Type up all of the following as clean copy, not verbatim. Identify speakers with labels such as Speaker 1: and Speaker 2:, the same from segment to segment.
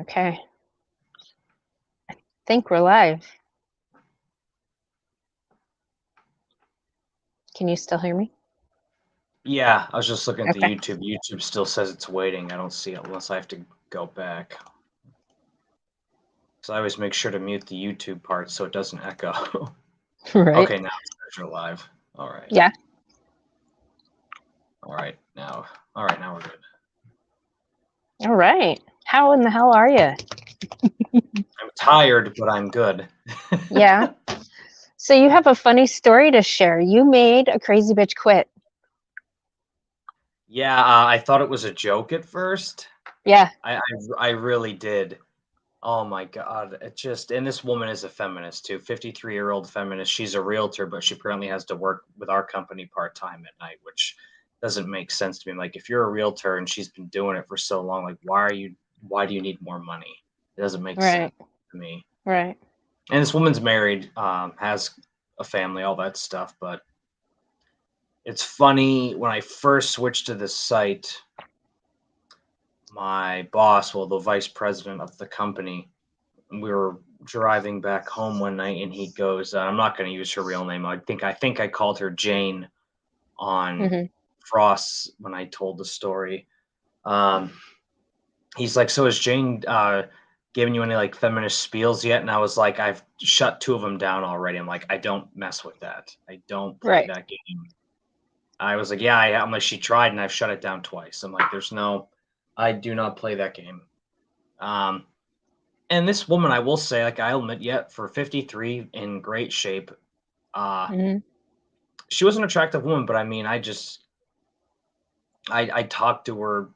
Speaker 1: Okay. Think we're live. Can you still hear me?
Speaker 2: Yeah, I was just looking at the
Speaker 1: Okay.
Speaker 2: YouTube. YouTube still says it's waiting. I don't see it unless I have to go back. So I always make sure to mute the YouTube part so it doesn't echo.
Speaker 1: Right.
Speaker 2: Okay, now it says you're live. All right.
Speaker 1: Yeah.
Speaker 2: All right, now we're good.
Speaker 1: All right. How in the hell are you?
Speaker 2: I'm tired, but I'm good.
Speaker 1: Yeah. So you have a funny story to share. You made a crazy bitch quit.
Speaker 2: Yeah, I thought it was a joke at first.
Speaker 1: Yeah.
Speaker 2: I really did. Oh my God. And this woman is a feminist too, 53-year-old feminist. She's a realtor, but she apparently has to work with our company part-time at night, which doesn't make sense to me. Like, if you're a realtor and she's been doing it for so long, like, why do you need more money? It doesn't make sense
Speaker 1: Right.
Speaker 2: to me.
Speaker 1: Right.
Speaker 2: And this woman's married, has a family, all that stuff, but it's funny when I first switched to this site, my boss, well, the vice president of the company, we were driving back home one night and he goes, I'm not going to use her real name. I think I called her Jane on
Speaker 1: Mhm.
Speaker 2: Frost when I told the story. Um, he's like, so has Jane given you any like feminist spiels yet? And I was like, I've shut two of them down already. I'm like, I don't mess with that. I don't play
Speaker 1: Right.
Speaker 2: that game. I was like, yeah, I'm like, she tried and I've shut it down twice. I'm like, I do not play that game. Um, And this woman, I will say, like, I'll admit, yet for 53, in great shape. Uh,
Speaker 1: Mhm.
Speaker 2: she was an attractive woman, but I mean, I talked to her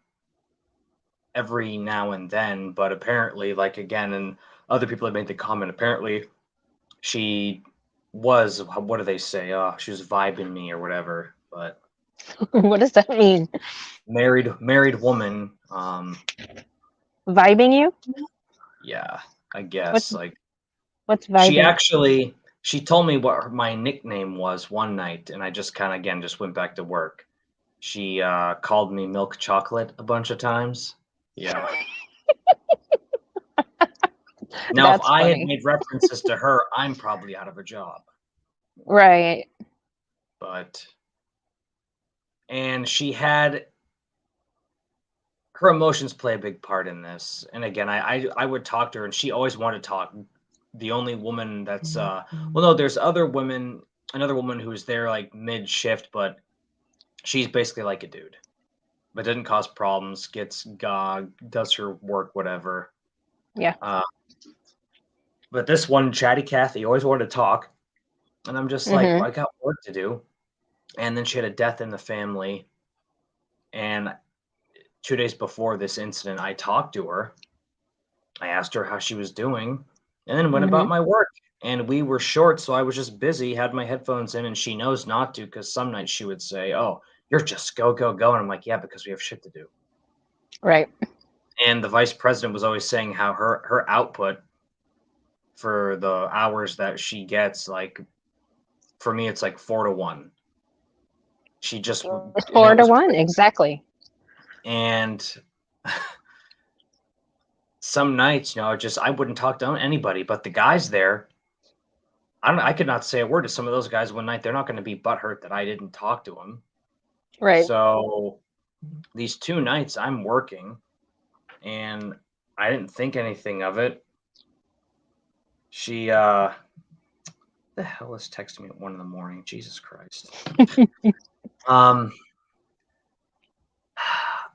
Speaker 2: every now and then, but apparently, like, again, and other people have made the comment, apparently she was, what do they say? She was vibing me or whatever, but
Speaker 1: What does that mean?
Speaker 2: married woman,
Speaker 1: Vibing you?
Speaker 2: yeah, I
Speaker 1: What's
Speaker 2: guess, like,
Speaker 1: what's
Speaker 2: she
Speaker 1: vibing?
Speaker 2: actually, she told me what my nickname was one night, and I just kind of, again, just went back to work. She called me milk chocolate a bunch of times. Yeah. Now, if
Speaker 1: That's
Speaker 2: I had
Speaker 1: funny.
Speaker 2: made references to her, I'm probably out of a job.
Speaker 1: Right.
Speaker 2: But, and she had, her emotions play a big part in this. And again, I would talk to her, and she always wanted to talk. The only woman that's, well, no, there's another woman who's there like mid shift, but she's basically like a dude, but doesn't cause problems, gets does her work, whatever.
Speaker 1: Yeah.
Speaker 2: Uh, but this one, Chatty Cathy, always wanted to talk. And I'm just like,
Speaker 1: Mhm.
Speaker 2: well, I got work to do. And then she had a death in the family. And 2 days before this incident, I talked to her. I asked her how she was doing and then went about
Speaker 1: Mhm.
Speaker 2: my work. And we were short, so I was just busy, had my headphones in, and she knows not to because some nights she would say, oh, you're just go, go, go. And I'm like, yeah, because we have shit to do.
Speaker 1: Right.
Speaker 2: And the vice president was always saying how her output for the hours that she gets, like, for me, it's like 4 to 1. She just, and
Speaker 1: Four
Speaker 2: it
Speaker 1: to
Speaker 2: was
Speaker 1: one.
Speaker 2: crazy.
Speaker 1: Exactly.
Speaker 2: And some nights, just I wouldn't talk to anybody, but the guys there, I could not say a word to some of those guys one night. They're not going to be butthurt that I didn't talk to them.
Speaker 1: Right.
Speaker 2: So these 2 nights I'm working, and I didn't think anything of it. She, the hell is texting me at 1 in the morning? Jesus Christ. Um,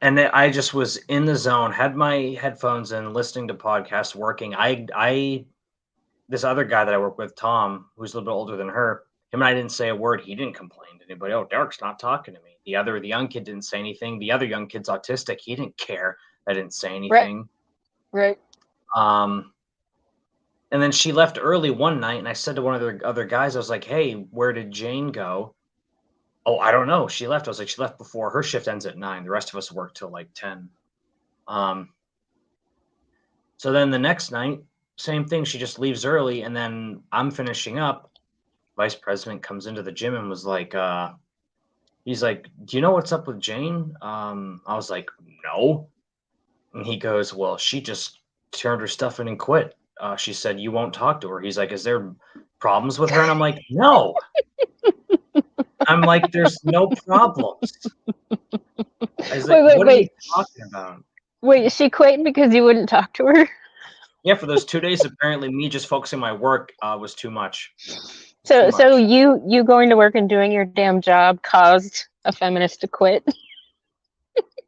Speaker 2: and then I just was in the zone, had my headphones in, listening to podcasts, working. This other guy that I work with, Tom, who's a little bit older than her, him and I didn't say a word. He didn't complain to anybody. Oh, Derek's not talking to me. The young kid didn't say anything. The other young kid's autistic. He didn't care. I didn't say
Speaker 1: Right.
Speaker 2: anything.
Speaker 1: Right.
Speaker 2: Um, and then she left early one night, and I said to one of the other guys, I was like, hey, where did Jane go? Oh, I don't know. She left. I was like, she left before her shift ends at 9. The rest of us work till like 10. Um, so then the next night, same thing. She just leaves early, and then I'm finishing up. Vice president comes into the gym and was like, he's like, do you know what's up with Jane? I was like, no. And he goes, well, she just turned her stuff in and quit. She said, you won't talk to her. He's like, is there problems with her? And I'm like, no. I'm like, there's no problems. I was like, what are you talking about?
Speaker 1: Wait, she quit because you wouldn't talk to her?
Speaker 2: Yeah, for those 2 days, apparently me just focusing on my work was too much.
Speaker 1: So you going to work and doing your damn job caused a feminist to quit?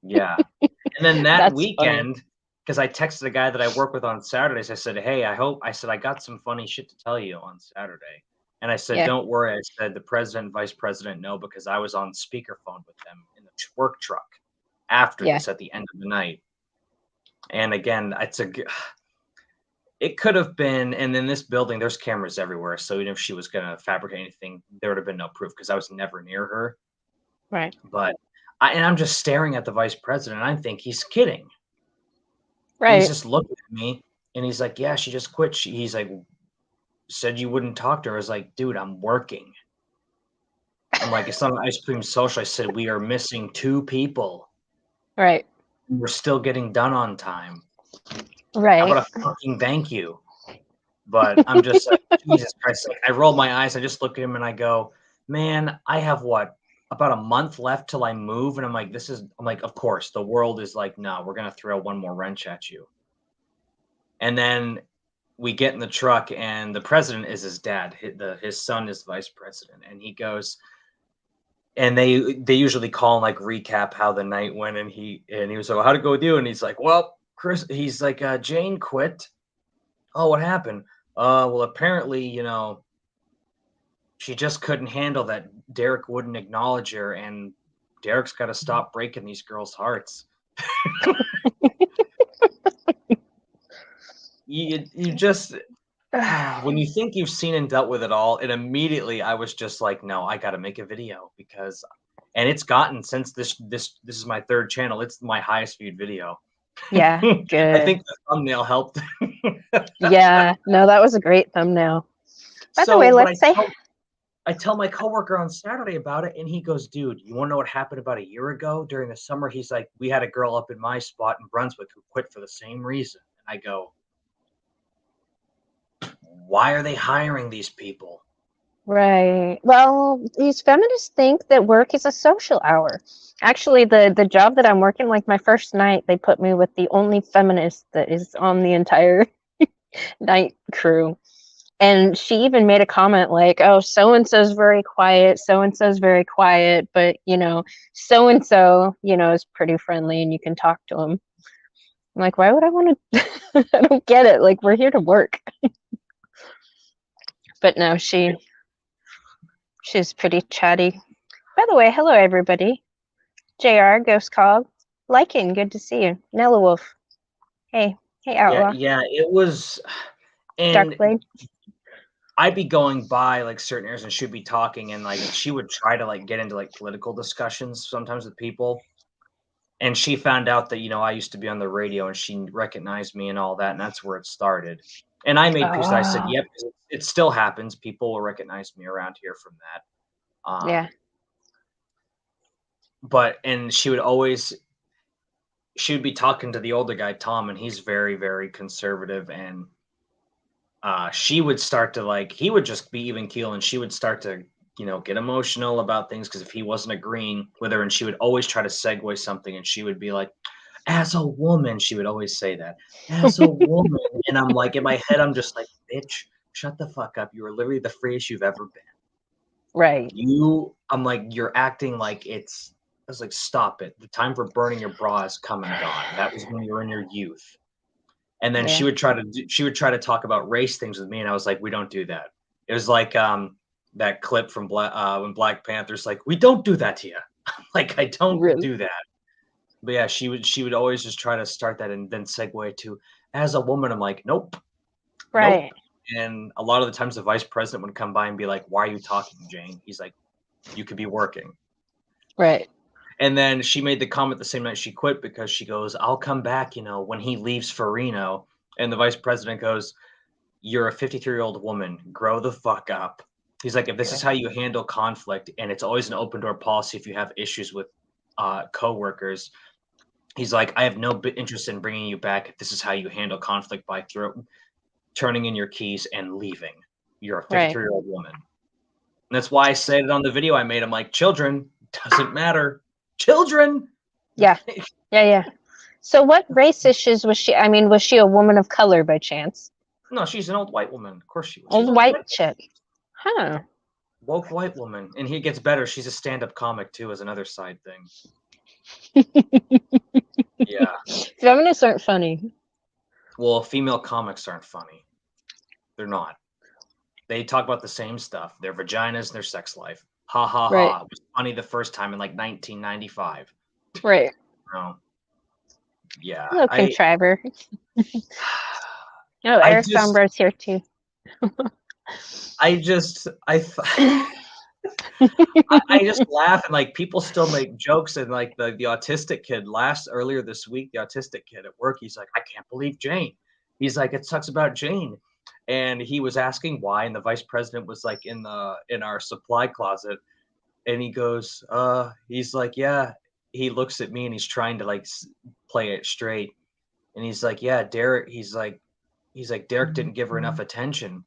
Speaker 2: Yeah. And then that
Speaker 1: That's
Speaker 2: weekend, because I texted a guy that I work with on Saturdays, I said, hey, I said, I got some funny shit to tell you on Saturday. And I said, don't worry. I said, the president and vice president know, because I was on speakerphone with them in the work truck after this at the end of the night. And again, it could have been, and in this building, there's cameras everywhere. So even if she was going to fabricate anything, there would have been no proof, because I was never near her.
Speaker 1: Right.
Speaker 2: But I'm just staring at the vice president, and I think he's kidding.
Speaker 1: Right.
Speaker 2: He's just looking at me, and he's like, yeah, she just quit. He's like, said you wouldn't talk to her. I was like, dude, I'm working. I'm like, it's not an ice cream social. I said, we are missing 2 people.
Speaker 1: Right.
Speaker 2: We're still getting done on time.
Speaker 1: Right.
Speaker 2: How about a fucking thank you? But I'm just like, Jesus Christ. Like, I roll my eyes. I just look at him and I go, man, I have about a month left till I move. And I'm like, of course, the world is like, no, we're going to throw one more wrench at you. And then we get in the truck, and the president is his dad. His son is the vice president. And he goes, and they usually call and like recap how the night went. And he was like, well, how'd it go with you? And he's like, well, Chris, he's like, Jane quit. Oh, what happened? Well, apparently, she just couldn't handle that Derek wouldn't acknowledge her, and Derek's got to stop breaking these girls' hearts. You just, when you think you've seen and dealt with it all, and immediately I was just like, no, I got to make a video, and it's gotten, since this is my 3rd channel, it's my highest viewed video.
Speaker 1: Yeah, good.
Speaker 2: I think the thumbnail helped.
Speaker 1: Yeah, no, that was a great thumbnail. By the way,
Speaker 2: I tell my coworker on Saturday about it, and he goes, dude, you want to know what happened about a year ago during the summer? He's like, we had a girl up in my spot in Brunswick who quit for the same reason. And I go, why are they hiring these people?
Speaker 1: Right. Well, these feminists think that work is a social hour. Actually, the job that I'm working, like my first night, they put me with the only feminist that is on the entire night crew. And she even made a comment like, oh, so-and-so's very quiet, so-and-so's very quiet, but, so-and-so, is pretty friendly and you can talk to him. I'm like, why would I want to? I don't get it. Like, we're here to work. But no, she's pretty chatty. By the way, hello, everybody. JR, Ghost Cog, Lycan, good to see you. Nella Wolf. Hey, Outlaw.
Speaker 2: Yeah, it was. And
Speaker 1: Darkblade.
Speaker 2: I'd be going by like certain areas and she'd be talking, and like she would try to like get into like political discussions sometimes with people. And she found out that, I used to be on the radio, and she recognized me and all that. And that's where it started. And I made peace. I said, yep, it still happens. People will recognize me around here from that.
Speaker 1: Yeah.
Speaker 2: And she would be talking to the older guy, Tom, and he's very, very conservative. And she would start to he would just be even keel, and she would start to, get emotional about things because if he wasn't agreeing with her, and she would always try to segue something, and she would be like, as a woman, she would always say that, as a woman. And I'm like, in my head, I'm just like, bitch, shut the fuck up. You are literally the freest you've ever been.
Speaker 1: Right.
Speaker 2: I'm like, you're acting like I was like, stop it. The time for burning your bra is come and gone. That was when you were in your youth. And then she would try to talk about race things with me, and I was like, we don't do that. It was like that clip from when Black Panther's like, we don't do that to you. Like, I don't do that. But yeah, she would always just try to start that and then segue to, as a woman. I'm like, nope.
Speaker 1: Right.
Speaker 2: Nope. And a lot of the times the vice president would come by and be like, why are you talking, Jane? He's like, you could be working.
Speaker 1: Right.
Speaker 2: And then she made the comment the same night she quit, because she goes, I'll come back, when he leaves for Reno. And the vice president goes, you're a 53-year-old woman. Grow the fuck up. He's like, if this is how you handle conflict, and it's always an open door policy if you have issues with coworkers, He's like, I have no interest in bringing you back if this is how you handle conflict by turning in your keys and leaving. You're a
Speaker 1: Right.
Speaker 2: 53-year-old woman. And that's why I said it on the video I made. I'm like, children, doesn't matter. Children.
Speaker 1: Yeah. Yeah. So what race issues was she? I mean, was she a woman of color by chance?
Speaker 2: No, she's an old white woman. Of course she was.
Speaker 1: Old white chick. Huh.
Speaker 2: Woke white woman. And he gets better. She's a stand-up comic too, as another side thing. Yeah.
Speaker 1: Feminists aren't funny.
Speaker 2: Well, female comics aren't funny. They're not. They talk about the same stuff. Their vaginas and their sex life. Ha ha
Speaker 1: Right.
Speaker 2: ha. It was funny the first time in like 1995.
Speaker 1: Right.
Speaker 2: No. Yeah.
Speaker 1: Hello, contriver. Oh, Eric Sombro's here too.
Speaker 2: I just laugh, and like people still make jokes, and like the autistic kid earlier this week, the autistic kid at work, he's like, I can't believe Jane. He's like, it sucks about Jane. And he was asking why, and the vice president was like in our supply closet, and he goes, he's like, yeah. He looks at me and he's trying to like play it straight, and he's like, yeah, Derek. He's like, Derek didn't give her enough attention.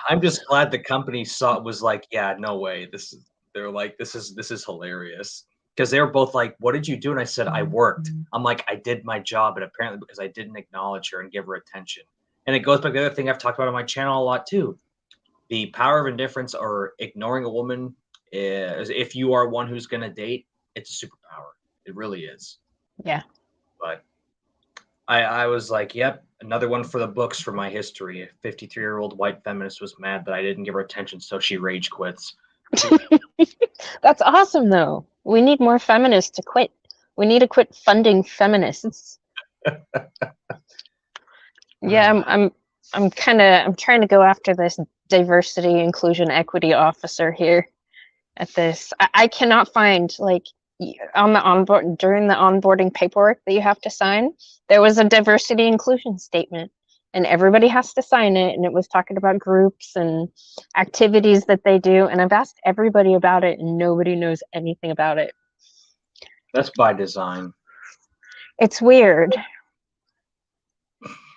Speaker 2: I'm just glad the company was like, yeah, no way. They're like, this is hilarious. Because they were both like, what did you do? And I said, I worked. I'm like, I did my job, and apparently because I didn't acknowledge her and give her attention. And it goes back to the other thing I've talked about on my channel a lot too. The power of indifference or ignoring a woman is, if you are one who's going to date, it's a superpower. It really is.
Speaker 1: Yeah.
Speaker 2: But I was like, yep, another one for the books for my history. A 53-year-old white feminist was mad that I didn't give her attention, so she rage quits.
Speaker 1: That's awesome, though. We need more feminists to quit. We need to quit funding feminists. Yeah, I'm trying to go after this diversity, inclusion, equity officer here at this. I cannot find, like, on the during the onboarding paperwork that you have to sign, there was a diversity inclusion statement, and everybody has to sign it, and it was talking about groups and activities that they do, and I've asked everybody about it, and nobody knows anything about it.
Speaker 2: That's by design.
Speaker 1: It's weird.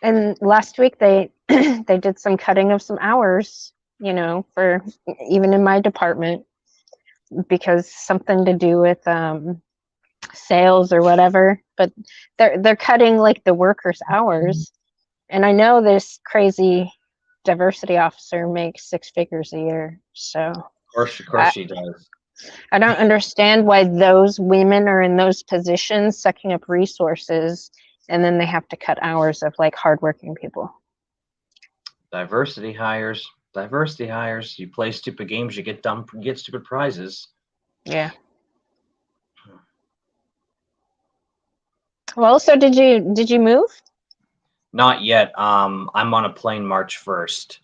Speaker 1: And last week they they did some cutting of some hours, for even in my department, because something to do with sales or whatever. But they're cutting like the workers' hours, and I know this crazy diversity officer makes 6 figures a year. So
Speaker 2: of course she does.
Speaker 1: I don't understand why those women are in those positions, sucking up resources, and then they have to cut hours of like hardworking people.
Speaker 2: Diversity hires. You play stupid games, you get stupid prizes.
Speaker 1: Yeah. Well, so did you move?
Speaker 2: Not yet. I'm on a plane March 1st.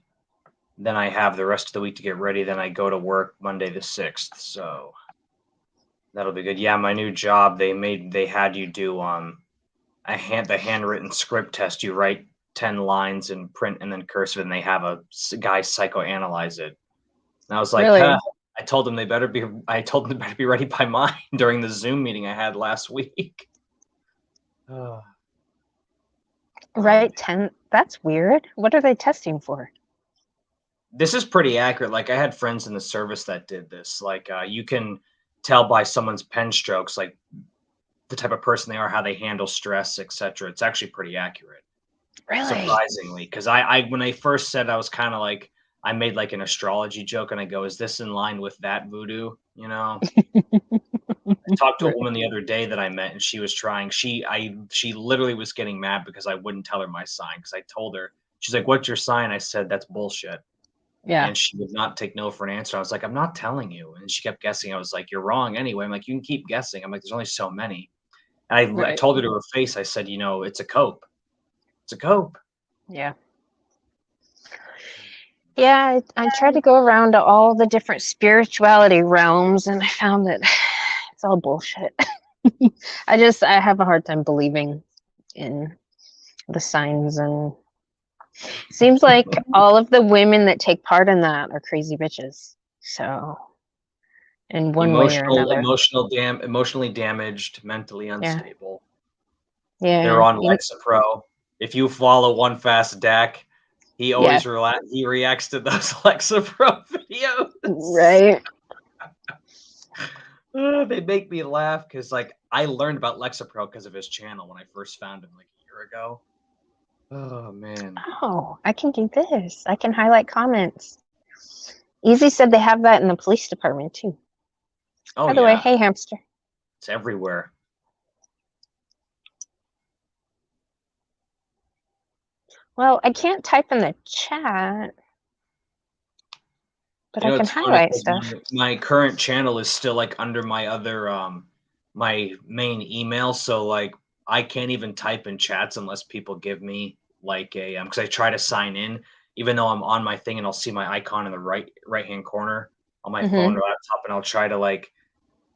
Speaker 2: Then I have the rest of the week to get ready. Then I go to work Monday the 6th. So that'll be good. Yeah, my new job, they had you do the handwritten script test. You write 10 lines in print and then cursive, and they have a guy psychoanalyze it. And I was like,
Speaker 1: really?
Speaker 2: I told them they better be ready by mine during the Zoom meeting I had last week.
Speaker 1: Right, 10. That's weird. What are they testing for?
Speaker 2: This is pretty accurate. Like, I had friends in the service that did this. Like, you can tell by someone's pen strokes, like the type of person they are, how they handle stress, etc. It's actually pretty accurate.
Speaker 1: Really?
Speaker 2: Surprisingly, because I when I first said, I was kind of like, I made like an astrology joke, and I go, is this in line with that voodoo? I talked to a woman the other day that I met, and she was trying. She literally was getting mad because I wouldn't tell her my sign, because I told her. She's like, "What's your sign?" I said, "That's bullshit."
Speaker 1: Yeah.
Speaker 2: And she would not take no for an answer. I was like, "I'm not telling you." And she kept guessing. I was like, "You're wrong anyway." I'm like, "You can keep guessing." I'm like, "There's only so many." And I told her to her face. I said, "It's a cope. It's a cope."
Speaker 1: Yeah. Yeah, I tried to go around to all the different spirituality realms, and I found that it's all bullshit. I have a hard time believing in the signs, and seems like all of the women that take part in that are crazy bitches. So in one way or another.
Speaker 2: Emotionally damaged, mentally
Speaker 1: Yeah.
Speaker 2: unstable. They're
Speaker 1: Yeah.
Speaker 2: on Lexapro. If you follow One Fast Dak, he
Speaker 1: Yeah.
Speaker 2: always he reacts to those Lexapro videos.
Speaker 1: Right.
Speaker 2: They make me laugh because, like, I learned about Lexapro because of his channel when I first found him like a year ago. Oh man.
Speaker 1: Oh, I can do this. I can highlight comments. Easy said they have that in the police department too.
Speaker 2: Oh
Speaker 1: By the way,
Speaker 2: yeah,
Speaker 1: hey hamster.
Speaker 2: it's everywhere.
Speaker 1: Well, I can't type in the chat, but
Speaker 2: You
Speaker 1: I
Speaker 2: know,
Speaker 1: can
Speaker 2: it's funny
Speaker 1: highlight
Speaker 2: 'cause
Speaker 1: stuff.
Speaker 2: my current channel is still like under my other my main email, so like I can't even type in chats unless people give me like a because I try to sign in even though I'm on my thing and I'll see my icon in the right hand corner on my phone
Speaker 1: Mm-hmm.
Speaker 2: or laptop and I'll try to like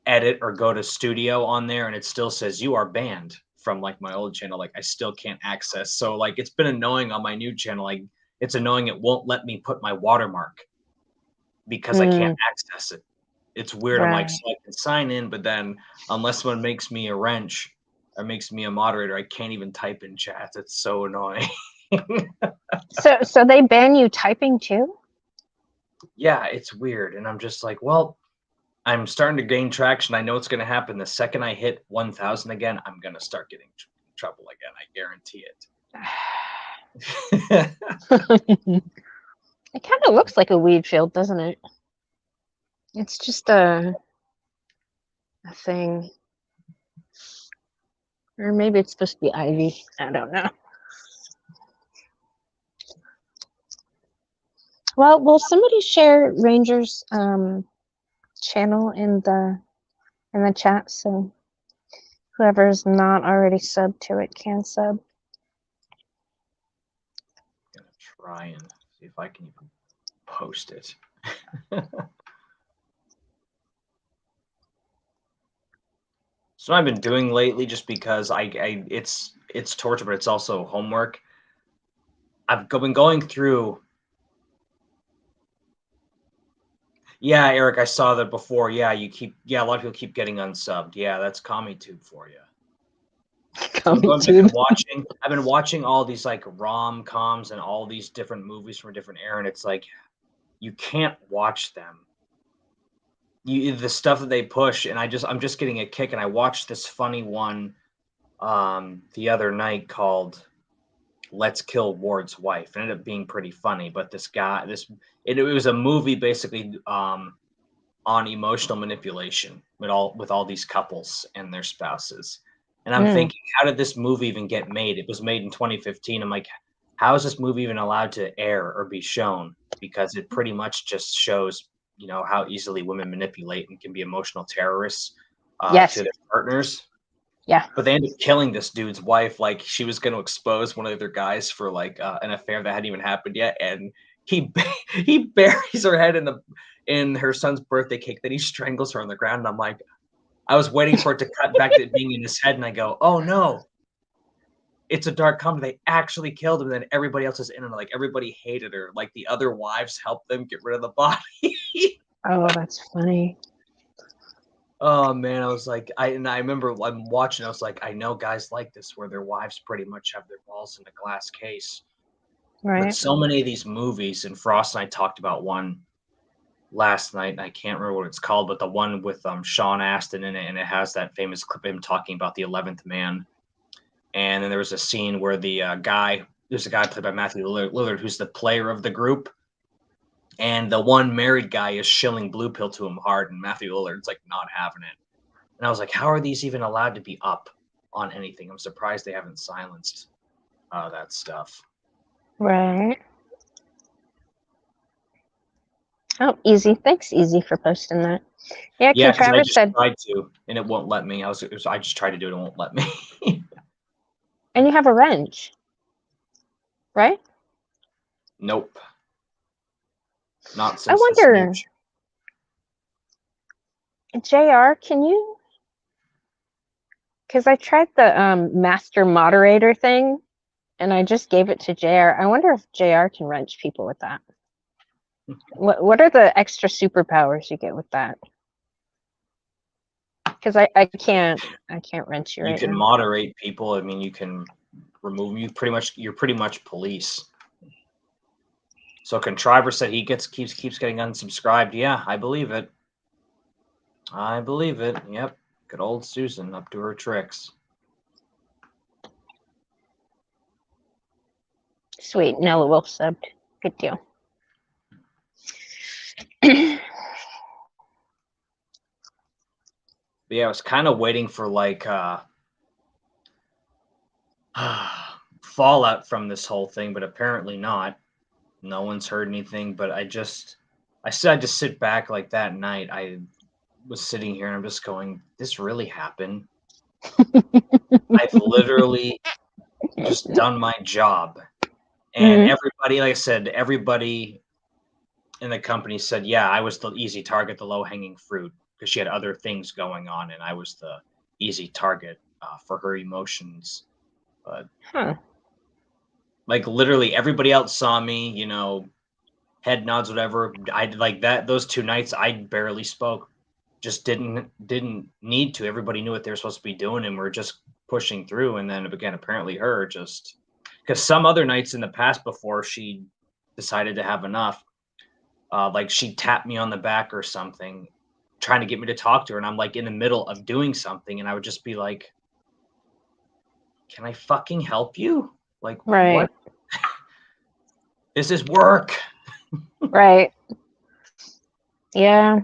Speaker 2: edit or go to studio on there and it still says you are banned from like my old channel. Like I still can't access. So like it's been annoying on my new channel. Like it's annoying it won't let me put my watermark because I can't
Speaker 1: Mm,
Speaker 2: access it. It's weird. I'm like,
Speaker 1: right.
Speaker 2: so I can sign in, but then unless someone makes me a wrench or makes me a moderator, I can't even type in chats. It's so annoying.
Speaker 1: So they ban you typing too?
Speaker 2: Yeah, it's weird. And I'm just like, well, I'm starting to gain traction. I know it's going to happen. The second I hit 1,000 again, I'm going to start getting in trouble again. I guarantee it.
Speaker 1: It kind of looks like a weed field, doesn't it? It's just a thing. Or maybe it's supposed to be ivy. I don't know. Well, will somebody share Ranger's channel in the chat so whoever's not already subbed to it can sub?
Speaker 2: I'm going to try and see if I can even post it. So I've been doing lately just because it's torture, but it's also homework. I've been going through. Yeah, Eric, I saw that before. Yeah, a lot of people keep getting unsubbed. Yeah, that's ComicTube for you. So I've been watching all these like rom-coms and all these different movies from a different era, and it's like you can't watch them. The stuff that they push, and I'm just getting a kick. And I watched this funny one the other night called Let's Kill Ward's Wife. It ended up being pretty funny, but it was a movie basically on emotional manipulation with all these couples and their spouses. And I'm thinking, how did this movie even get made? It was made in 2015. I'm like, how is this movie even allowed to air or be shown? Because it pretty much just shows, how easily women manipulate and can be emotional terrorists
Speaker 1: Yes.
Speaker 2: to their partners.
Speaker 1: Yeah.
Speaker 2: But they ended up killing this dude's wife. Like she was going to expose one of their guys for like an affair that hadn't even happened yet, and he he buries her head in her son's birthday cake. Then he strangles her on the ground. And I'm like, I was waiting for it to cut back to it being in his head, and I go, oh no, it's a dark comedy. They actually killed him. And then everybody else is in it. Like everybody hated her. Like the other wives helped them get rid of the body.
Speaker 1: Oh, that's funny.
Speaker 2: Oh man, I was like, I remember I'm watching. I was like, I know guys like this, where their wives pretty much have their balls in a glass case.
Speaker 1: Right.
Speaker 2: But so many of these movies, and Frost and I talked about one last night, and I can't remember what it's called, but the one with Sean Astin in it, and it has that famous clip of him talking about the 11th man. And then there was a scene where there's a guy played by Matthew Lillard, who's the player of the group. And the one married guy is shilling blue pill to him hard, and Matthew Lillard's like not having it. And I was like, how are these even allowed to be up on anything? I'm surprised they haven't silenced that stuff.
Speaker 1: Right. Oh, Easy. Thanks, Easy, for posting that. Yeah,
Speaker 2: Yeah,
Speaker 1: King
Speaker 2: because I
Speaker 1: Travis
Speaker 2: just
Speaker 1: said,
Speaker 2: tried to, and it won't let me. I just tried to do it, and it won't let me.
Speaker 1: and you have a wrench, right?
Speaker 2: Nope. Not
Speaker 1: I
Speaker 2: since this
Speaker 1: wonder, JR, can you? Because I tried the master moderator thing, and I just gave it to JR. I wonder if JR can wrench people with that. What are the extra superpowers you get with that? because I can't wrench you
Speaker 2: You
Speaker 1: right
Speaker 2: can
Speaker 1: now.
Speaker 2: moderate people. I mean, you can remove you. You're pretty much police. So Contriver said he keeps getting unsubscribed. Yeah, I believe it. I believe it. Yep. Good old Susan up to her tricks.
Speaker 1: Sweet. Nella Wolf subbed. Good deal.
Speaker 2: But yeah, I was kind of waiting for like fallout from this whole thing, but apparently not. No one's heard anything, but I said I'd just sit back like that night. I was sitting here and I'm just going, this really happened. I've literally just done my job. And everybody, like I said, everybody in the company said, yeah, I was the easy target, the low hanging fruit, because she had other things going on and I was the easy target for her emotions. But like literally everybody else saw me, you know, head nods, whatever. I like that. Those 2 nights, I barely spoke. Just didn't need to. Everybody knew what they were supposed to be doing, and we're just pushing through. And then again, apparently her just because some other nights in the past before she decided to have enough, like she tapped me on the back or something, trying to get me to talk to her, and I'm like in the middle of doing something, and I would just be like, "Can I fucking help you? Like, what? This is work."
Speaker 1: Right. Yeah.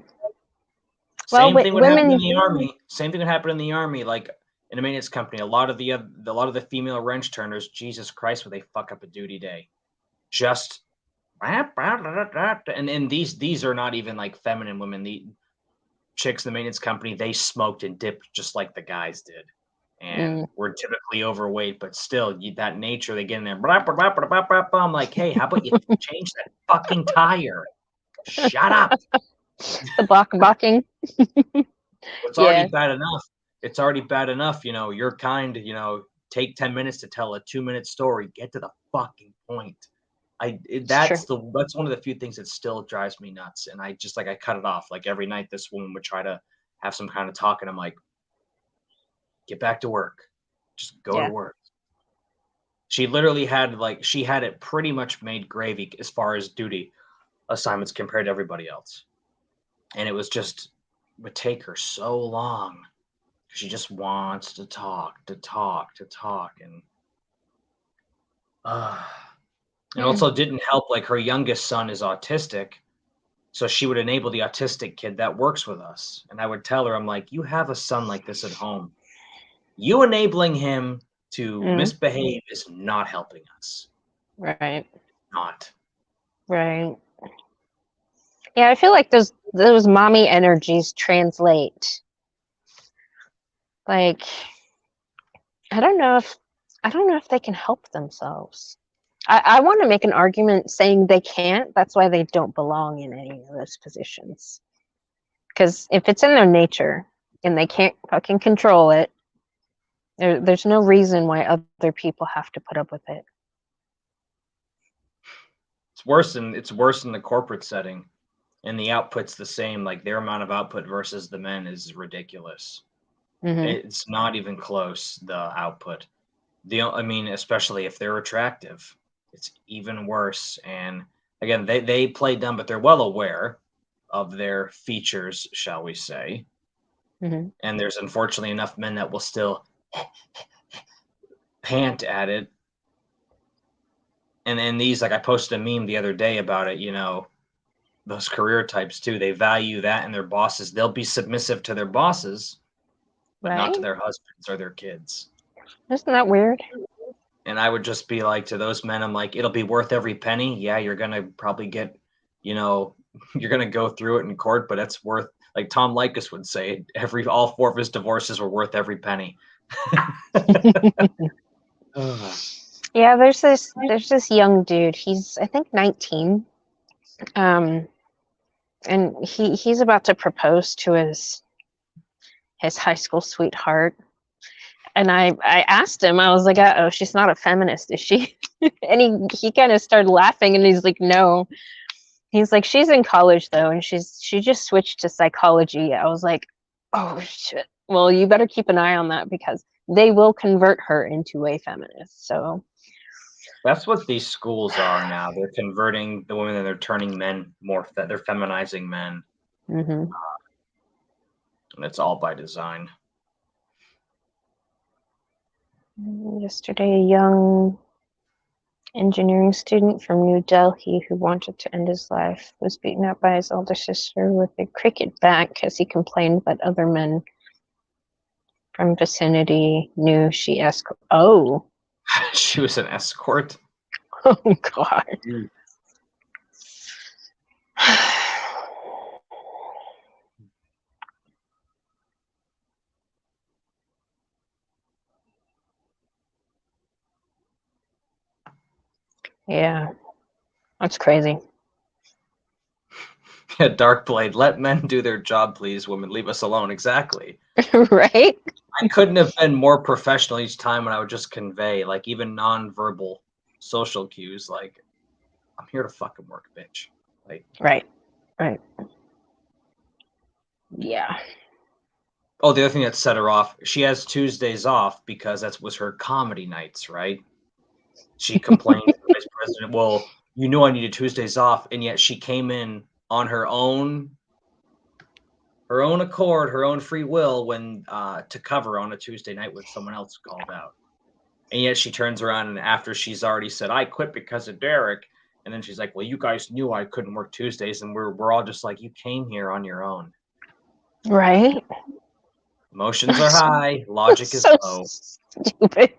Speaker 2: Same thing would happen in the army. Same thing would happen in the army. Like in a maintenance company, a lot of the female wrench turners, Jesus Christ, would they fuck up a duty day? Just and these are not even like feminine women. The chicks in the maintenance company, they smoked and dipped just like the guys did, and we're typically overweight, but still that nature, they get in there. I'm like, hey, how about you change that fucking tire? Shut up.
Speaker 1: The blocking.
Speaker 2: It's already bad enough. It's already bad enough. You know, you're kind. You know, take 10 minutes to tell a 2-minute story. Get to the fucking point. That's one of the few things that still drives me nuts. And I just like I cut it off. Like every night, this woman would try to have some kind of talk, and I'm like, get back to work. Just go to work. She literally had it pretty much made gravy as far as duty assignments compared to everybody else. And it was just would take her so long. She just wants to talk, and also didn't help. Like her youngest son is autistic, so she would enable the autistic kid that works with us, and I would tell her, I'm like, you have a son like this at home. You enabling him to misbehave is not helping us.
Speaker 1: Right.
Speaker 2: Not.
Speaker 1: Right. Yeah, I feel like those mommy energies translate. Like, I don't know if they can help themselves. I want to make an argument saying they can't. That's why they don't belong in any of those positions. Because if it's in their nature and they can't fucking control it, there's no reason why other people have to put up with it.
Speaker 2: It's worse in the corporate setting, and the output's the same. Like their amount of output versus the men is ridiculous. It's not even close. The output, especially if they're attractive, it's even worse. And again, they play dumb, but they're well aware of their features, shall we say? And there's unfortunately enough men that will still pant at it. And then these, like I posted a meme the other day about it, you know, those career types too, they value that in their bosses. They'll be submissive to their bosses, but not to their husbands or their kids.
Speaker 1: Isn't that weird?
Speaker 2: And I would just be like, to those men, I'm like, it'll be worth every penny. Yeah, you're going to probably get, you know, you're going to go through it in court, but it's worth, like Tom Likas would say, all 4 of his divorces were worth every penny.
Speaker 1: Yeah, there's this young dude. He's I think 19. And he's about to propose to his high school sweetheart. And I asked him, I was like, oh, she's not a feminist, is she? And he kind of started laughing, and he's like, no. He's like, she's in college though, and she just switched to psychology. I was like, oh shit. Well, you better keep an eye on that because they will convert her into a feminist. So
Speaker 2: That's what these schools are now. They're converting the women and they're turning men more. They're feminizing men,
Speaker 1: mhm.
Speaker 2: and it's all by design.
Speaker 1: Yesterday, a young engineering student from New Delhi who wanted to end his life was beaten up by his older sister with a cricket bat because he complained that other men from vicinity knew she Oh,
Speaker 2: She was an escort.
Speaker 1: oh God. Yeah, that's crazy.
Speaker 2: Yeah, Darkblade, let men do their job, please. Women, leave us alone. Exactly.
Speaker 1: Right?
Speaker 2: I couldn't have been more professional each time when I would just convey, like, even non-verbal social cues, like, I'm here to fucking work, bitch. Like,
Speaker 1: Right. Yeah.
Speaker 2: oh, the other thing that set her off, she has Tuesdays off because that was her comedy nights, right? She complained to the vice president, well, you knew I needed Tuesdays off, and yet she came in on her own accord, her own free will when to cover on a Tuesday night when someone else called out. And yet she turns around and after she's already said, I quit because of Derek, and then she's like, well, you guys knew I couldn't work Tuesdays, and we're all just like, you came here on your own.
Speaker 1: Right?
Speaker 2: Emotions are high, logic is
Speaker 1: So
Speaker 2: low.
Speaker 1: stupid.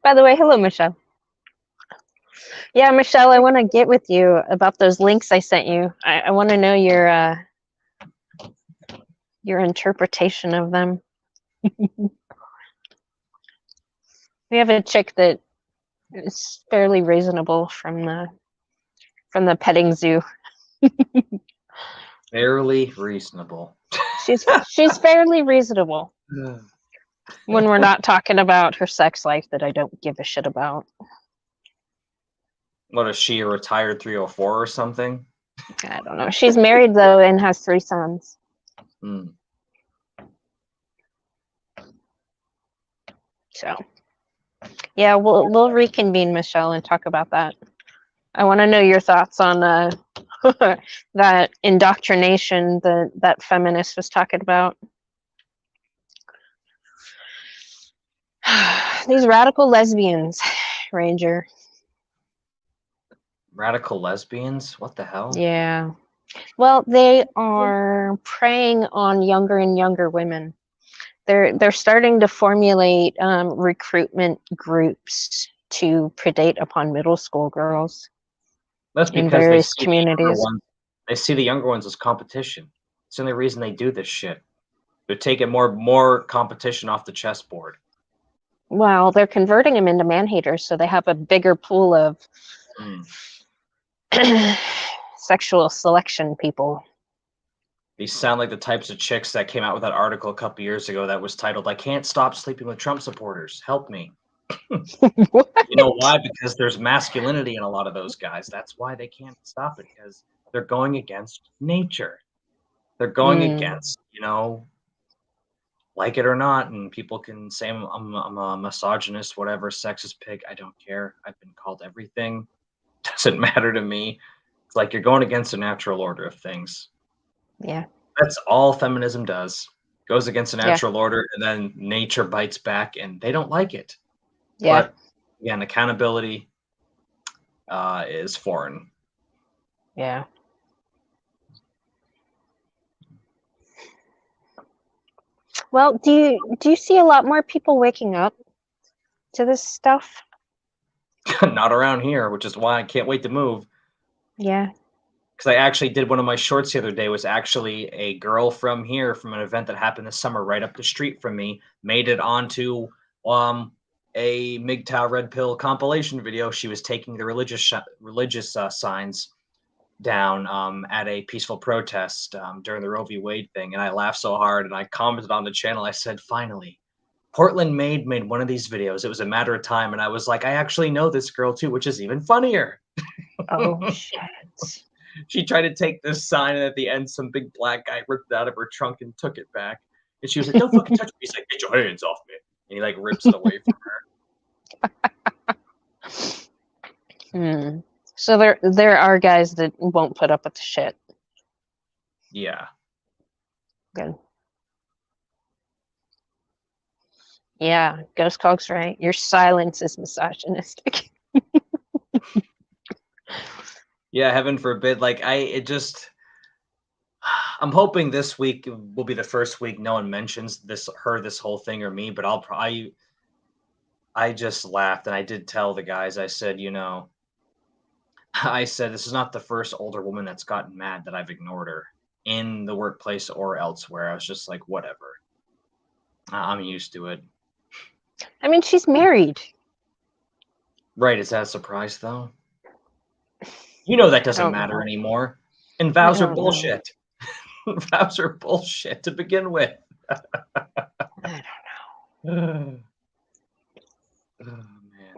Speaker 1: By the way, hello, Michelle. Yeah, Michelle, I want to get with you about those links I sent you. I want to know your interpretation of them. We have a chick that is fairly reasonable from the petting zoo.
Speaker 2: Fairly reasonable.
Speaker 1: She's fairly reasonable when we're not talking about her sex life that I don't give a shit about.
Speaker 2: What is she, a retired 304 or something?
Speaker 1: I don't know. She's married though and has 3 sons.
Speaker 2: Hmm.
Speaker 1: So, yeah, we'll reconvene, Michelle, and talk about that. I want to know your thoughts on that indoctrination that feminist was talking about. These radical lesbians, Ranger.
Speaker 2: Radical lesbians? What the hell?
Speaker 1: Yeah. Well, they are preying on younger and younger women. They're starting to formulate recruitment groups to predate upon middle school girls.
Speaker 2: That's
Speaker 1: In
Speaker 2: because they
Speaker 1: various
Speaker 2: see the younger
Speaker 1: communities.
Speaker 2: ones. They see the younger ones as competition. It's the only reason they do this shit. They're taking more competition off the chessboard.
Speaker 1: Well, they're converting them into man-haters, so they have a bigger pool of sexual selection people.
Speaker 2: These sound like the types of chicks that came out with that article a couple years ago that was titled, I can't stop sleeping with Trump supporters. Help me. You know why? Because there's masculinity in a lot of those guys. That's why they can't stop it, because they're going against nature. They're going against, like it or not, and people can say I'm a misogynist, whatever, sexist pig. I don't care. I've been called everything. Doesn't matter to me. It's like you're going against the natural order of things.
Speaker 1: Yeah.
Speaker 2: That's all feminism does. Goes against the natural order, and then nature bites back, and they don't like it.
Speaker 1: Yeah.
Speaker 2: But again, accountability is foreign.
Speaker 1: Yeah. Well, do you see a lot more people waking up to this stuff?
Speaker 2: Not around here, which is why I can't wait to move.
Speaker 1: Yeah.
Speaker 2: Because I actually did one of my shorts the other day was actually a girl from here from an event that happened this summer right up the street from me, made it onto a MGTOW Red Pill compilation video. She was taking the religious signs down at a peaceful protest during the Roe v. Wade thing, and I laughed so hard, and I commented on the channel. I said, finally, Portland made one of these videos. It was a matter of time, and I was like, I actually know this girl too, which is even funnier.
Speaker 1: Oh shit.
Speaker 2: She tried to take this sign, and at the end, some big black guy ripped it out of her trunk and took it back. And she was like, "Don't fucking touch me." He's like, "Get your hands off me!" And he like rips it away from her.
Speaker 1: So there are guys that won't put up with the shit.
Speaker 2: Yeah.
Speaker 1: Good. Yeah, Ghost Cog's right. Your silence is misogynistic.
Speaker 2: Yeah, heaven forbid. Like I'm hoping this week will be the first week no one mentions this whole thing or me, but I just laughed, and I did tell the guys, I said, I said, this is not the first older woman that's gotten mad that I've ignored her in the workplace or elsewhere. I was just like, whatever. I'm used to it.
Speaker 1: I mean, she's married.
Speaker 2: Right. Is that a surprise, though? You know that doesn't matter anymore. And vows are bullshit. Vows are bullshit to begin with.
Speaker 1: I don't know.
Speaker 2: Oh, man.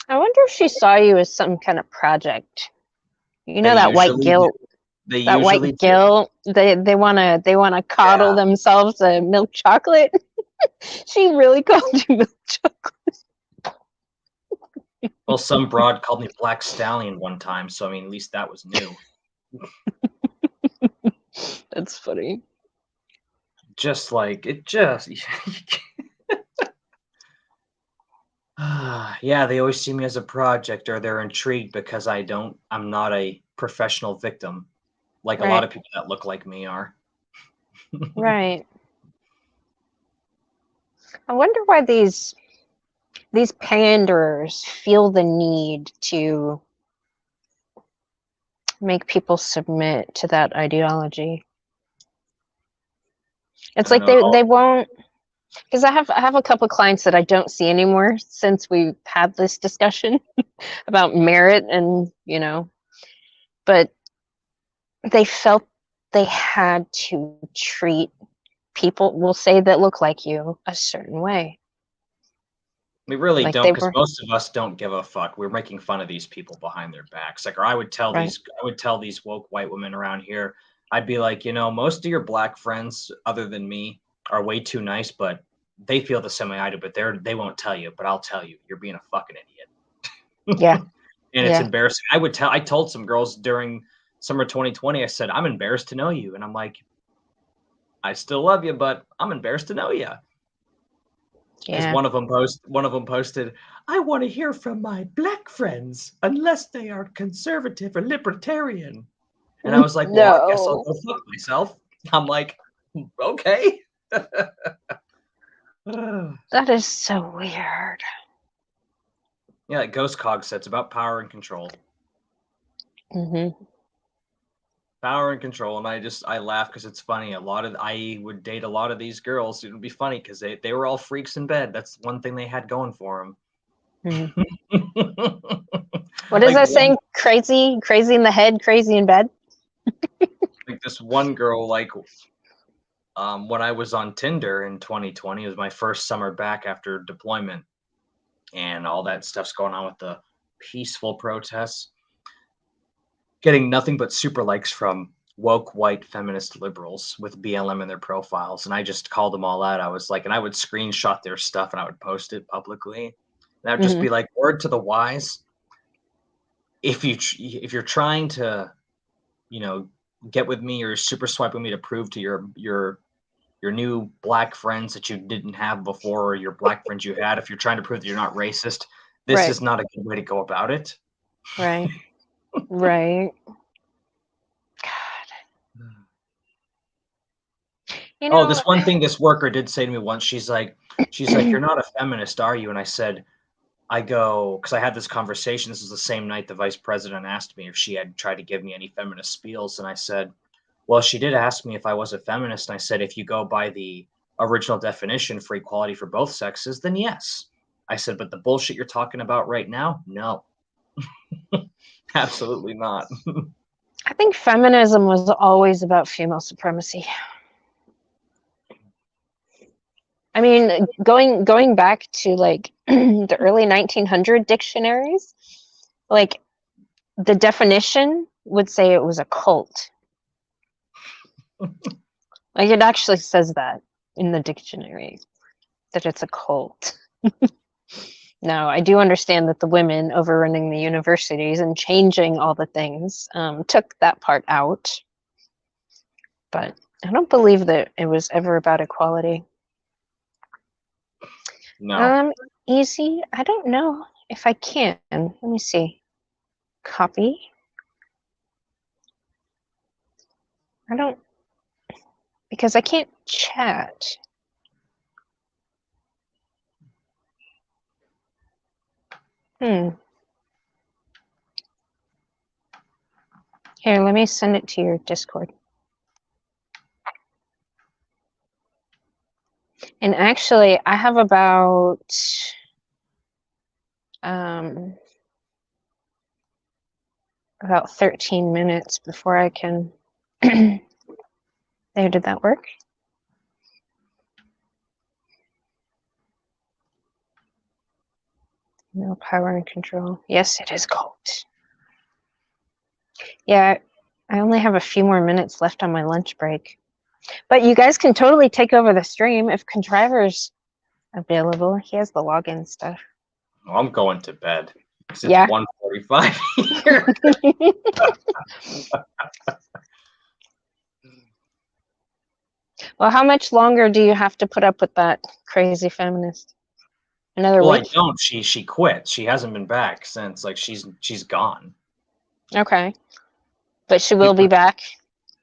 Speaker 1: I wonder if she saw you as some kind of project. You know, that white guilt. That white guilt. They wanna coddle themselves to milk chocolate. She really called you milk chocolate.
Speaker 2: Well, some broad called me Black Stallion one time, so I mean, at least that was new.
Speaker 1: That's funny.
Speaker 2: Just like it yeah, they always see me as a project, or they're intrigued because I'm not a professional victim like a lot of people that look like me are.
Speaker 1: Right. I wonder why these panderers feel the need to make people submit to that ideology. It's like they won't, because I have a couple clients that I don't see anymore since we had this discussion about merit, and but they felt they had to treat people, we'll say, that look like you a certain way.
Speaker 2: We really don't, because most of us don't give a fuck. We're making fun of these people behind their backs. Like, or I would tell these woke white women around here, I'd be like, most of your black friends, other than me, are way too nice, but they feel the same way I do. But they won't tell you. But I'll tell you, you're being a fucking idiot.
Speaker 1: Yeah.
Speaker 2: And it's embarrassing. I told some girls during summer 2020, I said, I'm embarrassed to know you, and I'm like, I still love you, but I'm embarrassed to know you. Because one of them posted, I want to hear from my black friends unless they are conservative or libertarian. And I was like, well, I guess I'll go fuck myself. I'm like, okay.
Speaker 1: That is so weird.
Speaker 2: Yeah, like Ghost Cog said, it's about power and control.
Speaker 1: Mm-hmm.
Speaker 2: Power and control. And I laugh because it's funny. I would date a lot of these girls. It would be funny because they were all freaks in bed. That's one thing they had going for them.
Speaker 1: Mm-hmm. What is that saying? Crazy in the head, crazy in bed?
Speaker 2: Like this one girl, when I was on Tinder in 2020, it was my first summer back after deployment, and all that stuff's going on with the peaceful protests. Getting nothing but super likes from woke white feminist liberals with BLM in their profiles, and I just called them all out. I was like, and I would screenshot their stuff and I would post it publicly, and I'd just be like, word to the wise, if you're trying to get with me, or super swiping me to prove to your new black friends that you didn't have before, or your black friends you had, if you're trying to prove that you're not racist, this is not a good way to go about it.
Speaker 1: Right. Right. God.
Speaker 2: This one thing this worker did say to me once, she's like, you're not a feminist, are you? And I said, because I had this conversation, this is the same night the vice president asked me if she had tried to give me any feminist spiels. And I said, well, she did ask me if I was a feminist. And I said, if you go by the original definition for equality for both sexes, then yes. I said, but the bullshit you're talking about right now, no. Absolutely not.
Speaker 1: I think feminism was always about female supremacy. I mean, going back to the early 1900 dictionaries, the definition would say it was a cult. Like it actually says that in the dictionary, that it's a cult. Now, I do understand that the women overrunning the universities and changing all the things took that part out. But I don't believe that it was ever about equality.
Speaker 2: No.
Speaker 1: Easy. I don't know if I can. Let me see. Copy. I don't, because I can't chat. Here, let me send it to your Discord. And actually, I have about 13 minutes before I can. There, did that work? No power and control. Yes, it is cold. Yeah, I only have a few more minutes left on my lunch break. But you guys can totally take over the stream if Contriver's available. He has the login stuff.
Speaker 2: Oh, I'm going to bed. It's
Speaker 1: Yeah.
Speaker 2: 1:45 here.
Speaker 1: Well, how much longer do you have to put up with that crazy feminist? Another
Speaker 2: Well,
Speaker 1: week?
Speaker 2: I don't. She quit. She hasn't been back since. Like she's gone.
Speaker 1: Okay. But she will be back?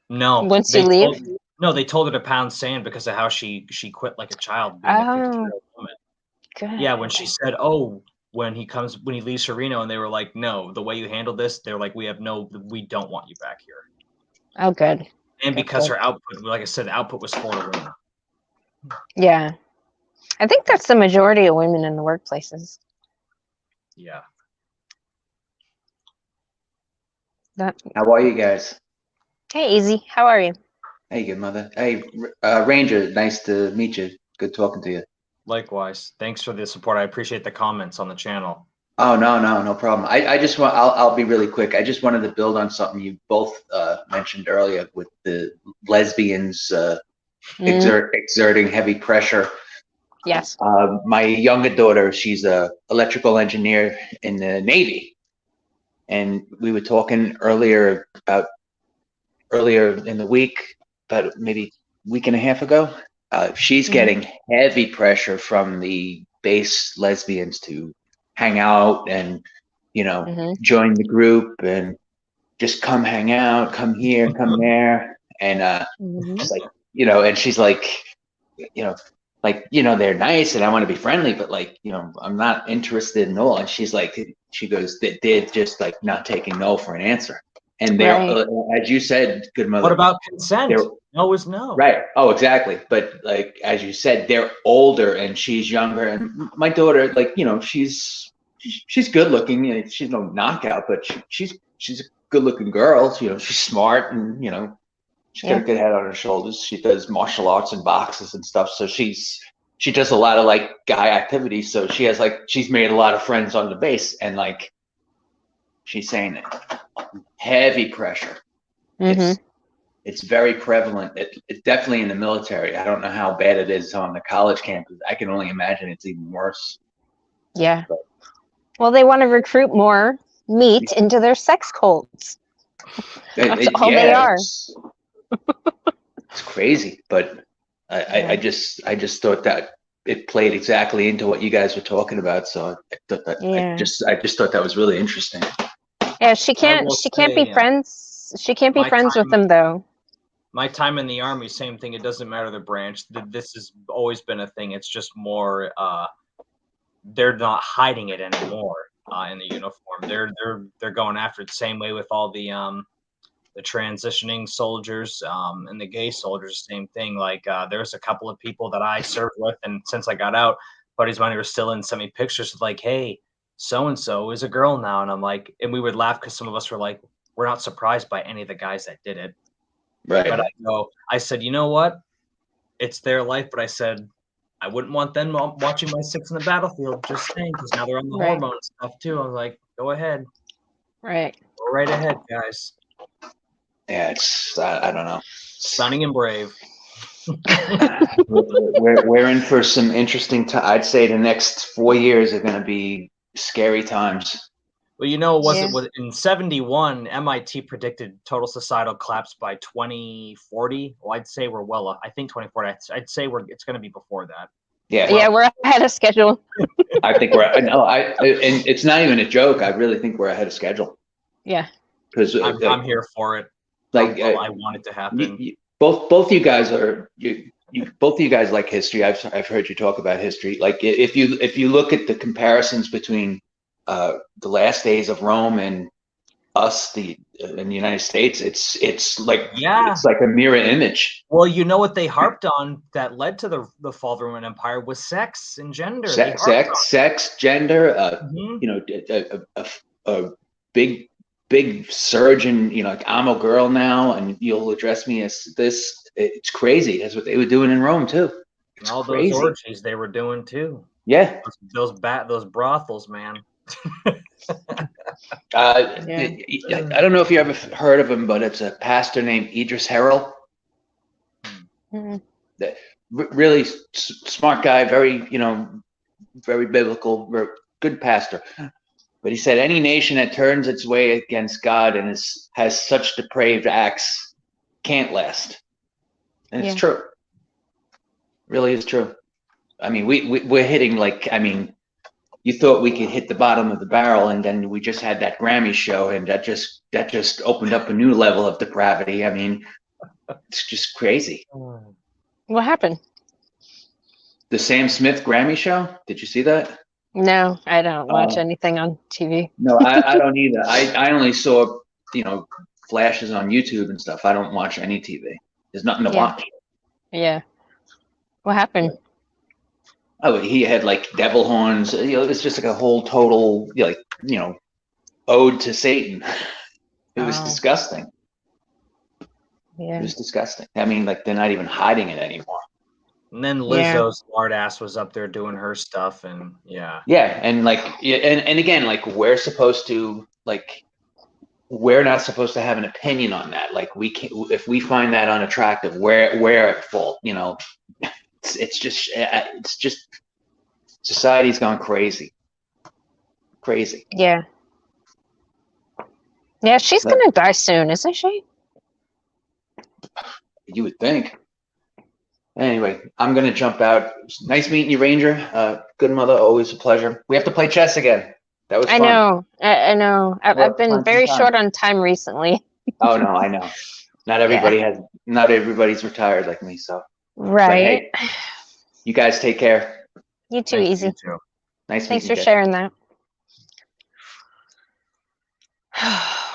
Speaker 2: No.
Speaker 1: Once you leave?
Speaker 2: They told her to pound sand because of how she quit like a child being a 50-year-old woman.
Speaker 1: Good.
Speaker 2: Yeah, when she said, when he leaves for Reno, and they were like, no, the way you handle this, they're like, we don't want you back here.
Speaker 1: Oh, good.
Speaker 2: And because her output, like I said, the output was 4 to 1.
Speaker 1: Yeah. I think that's the majority of women in the workplaces.
Speaker 2: Yeah.
Speaker 3: How are you guys?
Speaker 1: Hey, Easy. How are you?
Speaker 3: Hey, good mother. Hey, Ranger, nice to meet you. Good talking to you.
Speaker 2: Likewise. Thanks for the support. I appreciate the comments on the channel.
Speaker 3: Oh, no problem. I just want, I'll be really quick. I just wanted to build on something you both mentioned earlier with the lesbians exerting heavy pressure.
Speaker 1: Yes.
Speaker 3: My younger daughter, she's a electrical engineer in the Navy. And we were talking earlier in the week, about maybe a week and a half ago. She's getting heavy pressure from the base lesbians to hang out and, join the group and just come hang out, come here, come there. And she's like, and she's like, they're nice and I want to be friendly, but I'm not interested in all. And she's like, she goes, they're just like not taking no for an answer. And they're, as you said, good mother.
Speaker 2: What about consent? No is no.
Speaker 3: Right. Oh, exactly. But like, as you said, they're older and she's younger. And my daughter, she's good looking. She's no knockout, but she's a good looking girl. She's smart and, she's got a good head on her shoulders. She does martial arts and boxes and stuff. So she does a lot of guy activities. So she's made a lot of friends on the base, and she's saying that heavy pressure. It's very prevalent. It's definitely in the military. I don't know how bad it is on the college campus. I can only imagine it's even worse.
Speaker 1: Yeah. Well, they want to recruit more meat into their sex cults. That's all they are.
Speaker 3: It's crazy, but I just thought that it played exactly into what you guys were talking about. So I thought that I just thought that was really interesting.
Speaker 1: Yeah, she can't be friends. She can't be friends with them though.
Speaker 2: My time in the Army, same thing. It doesn't matter the branch. This has always been a thing. It's just more. They're not hiding it anymore in the uniform. They're going after it the same way with all the transitioning soldiers and the gay soldiers. Same thing. There's a couple of people that I served with, and since I got out, buddies of mine who were still in, sent me pictures of hey, so and so is a girl now, and I'm like, and we would laugh because some of us were like, we're not surprised by any of the guys that did it.
Speaker 3: Right.
Speaker 2: But I said, you know what? It's their life. But I said, I wouldn't want them watching my 6 in the battlefield. Just saying, because now they're on the hormone stuff too. I was like, go ahead.
Speaker 1: Right.
Speaker 2: Go right ahead, guys.
Speaker 3: Yeah, it's I don't know.
Speaker 2: Stunning and brave.
Speaker 3: We're in for some interesting. I'd say the next 4 years are going to be scary times.
Speaker 2: Well, was in 71, MIT predicted total societal collapse by 2040. Well, I'd say we're I think 2040. I'd say it's going to be before that.
Speaker 3: Yeah,
Speaker 1: we're ahead of schedule.
Speaker 3: I think and it's not even a joke. I really think we're ahead of schedule.
Speaker 1: Yeah,
Speaker 3: because
Speaker 2: I'm here for it.
Speaker 3: Like
Speaker 2: I want it to happen.
Speaker 3: Both you guys are both of you guys like history. I've heard you talk about history. Like if you look at the comparisons between the last days of Rome and us, in the United States, it's like a mirror image.
Speaker 2: Well, you know what they harped on that led to the fall of the Roman Empire was sex and gender.
Speaker 3: Sex, gender. A big surge in, like, I'm a girl now and you'll address me as this. It's crazy. That's what they were doing in Rome too. It's
Speaker 2: all
Speaker 3: crazy.
Speaker 2: Those orgies they were doing too.
Speaker 3: Yeah,
Speaker 2: those brothels, man.
Speaker 3: I don't know if you ever heard of him, but it's a pastor named Idris Harrell.
Speaker 1: Mm-hmm.
Speaker 3: Really smart guy, very biblical, very good pastor. But he said any nation that turns its way against God and has such depraved acts can't last. And it's true. Really is true. I mean, we're hitting, like, I mean, you thought we could hit the bottom of the barrel, and then we just had that Grammy show, and that just opened up a new level of depravity. I mean, it's just crazy.
Speaker 1: What happened?
Speaker 3: The Sam Smith Grammy show. Did you see that?
Speaker 1: No, I don't watch anything on TV.
Speaker 3: No, I don't either. I only saw, flashes on YouTube and stuff. I don't watch any TV. There's nothing to watch.
Speaker 1: Yeah. What happened?
Speaker 3: Oh, he had, like, devil horns. It's just like a whole total, ode to Satan. It was disgusting.
Speaker 1: Yeah.
Speaker 3: It was disgusting. I mean, like, they're not even hiding it anymore.
Speaker 2: And then Lizzo's smart ass was up there doing her stuff, and yeah,
Speaker 3: and like, and again, like, we're not supposed to have an opinion on that. Like, we can't, if we find that unattractive, we're at fault. It's just society's gone crazy.
Speaker 1: Yeah. Yeah, she's gonna die soon, isn't she?
Speaker 3: You would think. Anyway, I'm going to jump out. Nice meeting you, Ranger. Good mother, always a pleasure. We have to play chess again. That was fun.
Speaker 1: I know. I've been very short on time recently.
Speaker 3: Oh, no, I know. Not everybody's retired like me, so.
Speaker 1: Right.
Speaker 3: Hey, you guys take care.
Speaker 1: You too, Easy.
Speaker 2: You too.
Speaker 3: Nice
Speaker 1: Thanks
Speaker 3: meeting
Speaker 1: for
Speaker 3: you.
Speaker 1: sharing that. Oh,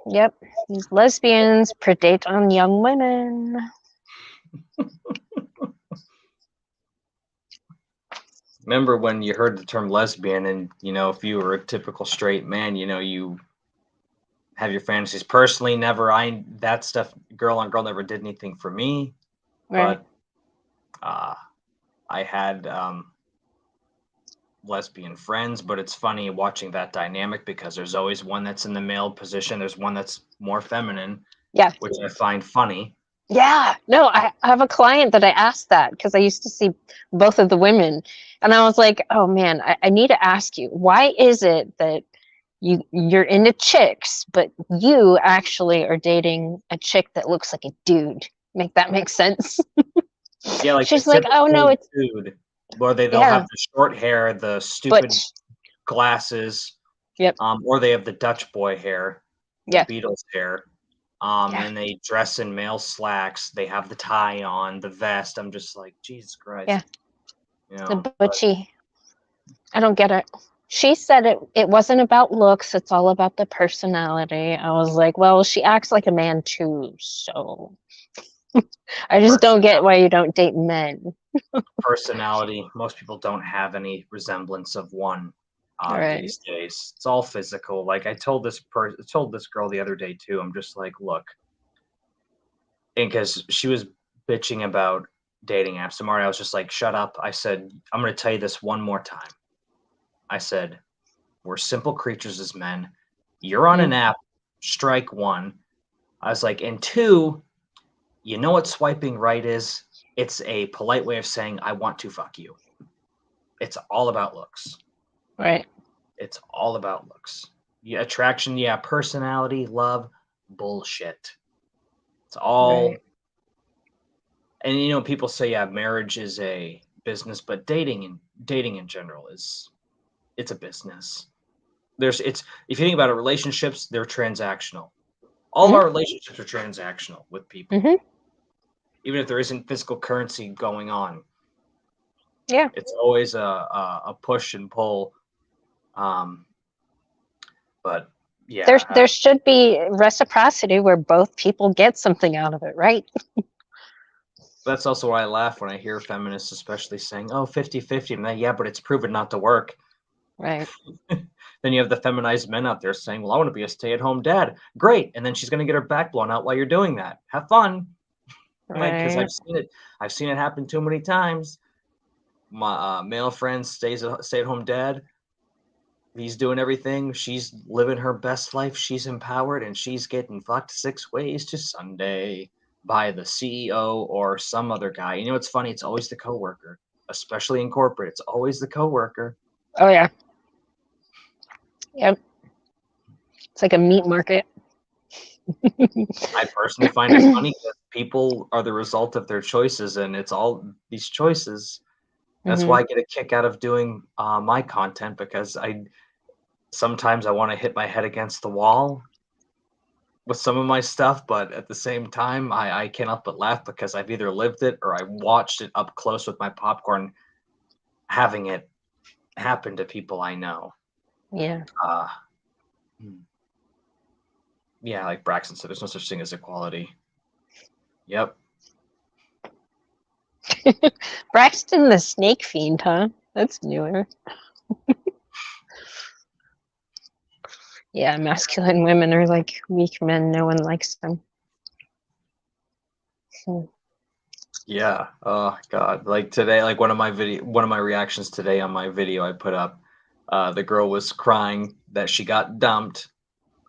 Speaker 1: man. Yep. These lesbians predate on young women.
Speaker 2: Remember when you heard the term lesbian, and if you were a typical straight man, you have your fantasies. Personally, that stuff, girl on girl, never did anything for me.
Speaker 1: Right.
Speaker 2: But I had lesbian friends, but it's funny watching that dynamic because there's always one that's in the male position. There's one that's more feminine.
Speaker 1: Yeah.
Speaker 2: Which I find funny.
Speaker 1: Yeah. No, I have a client that I asked that because I used to see both of the women. And I was like, oh, man, I need to ask you, why is it that you're into chicks, but you actually are dating a chick that looks like a dude? Make that make sense?
Speaker 2: Yeah, like
Speaker 1: she's like, oh, no, it's
Speaker 2: dude. Or they'll have the short hair, the stupid glasses.
Speaker 1: Yep.
Speaker 2: Or they have the Dutch boy hair.
Speaker 1: Yeah.
Speaker 2: The Beatles hair. And they dress in male slacks. They have the tie on, the vest. I'm just like, Jesus Christ.
Speaker 1: Yeah. The butchie. I don't get it. She said it wasn't about looks. It's all about the personality. I was like, well, she acts like a man too. So I just don't get why you don't date men.
Speaker 2: Personality. Most people don't have any resemblance of one these days. It's all physical. Like I told this girl the other day too. I'm just like, look, and because she was bitching about dating apps, so Marty, I was just like, shut up. I said, I'm going to tell you this one more time. I said, we're simple creatures as men. You're on an app, strike one. I was like, and two, you know what swiping right is? It's a polite way of saying, I want to fuck you. It's all about looks.
Speaker 1: Right.
Speaker 2: It's all about looks. Yeah, attraction, yeah, personality, love, bullshit. It's all.
Speaker 1: Right.
Speaker 2: And you know, people say, yeah, marriage is a business, but dating in general it's a business. If you think about it, relationships, they're transactional. All of our relationships are transactional with people. Even if there isn't physical currency going on.
Speaker 1: Yeah.
Speaker 2: It's always a push and pull. But yeah.
Speaker 1: There should be reciprocity where both people get something out of it, right?
Speaker 2: That's also why I laugh when I hear feminists especially saying, oh, 50-50. And then, yeah, but it's proven not to work.
Speaker 1: Right.
Speaker 2: Then you have the feminized men out there saying, well, I want to be a stay-at-home dad. Great. And then she's going to get her back blown out while you're doing that. Have fun. Right. Because I've seen it happen too many times. My male friend stay-at-home dad. He's doing everything. She's living her best life. She's empowered, and she's getting fucked 6 ways to Sunday by the CEO or some other guy. You know what's funny? It's always the coworker, especially in corporate. It's always the coworker.
Speaker 1: Oh yeah. Yep. It's like a meat market.
Speaker 2: I personally find it funny that people are the result of their choices, and it's all these choices. That's why I get a kick out of doing my content, because sometimes I want to hit my head against the wall with some of my stuff, but at the same time, I can't help but laugh because I've either lived it or I watched it up close with my popcorn, having it happen to people I know.
Speaker 1: Yeah.
Speaker 2: Yeah, like Braxton said, there's no such thing as equality. Yep.
Speaker 1: Braxton the snake fiend, huh? That's newer. Yeah, masculine women are like weak men. No one likes them.
Speaker 2: Yeah. Oh God. Like today, like one of my reactions today on my video I put up, the girl was crying that she got dumped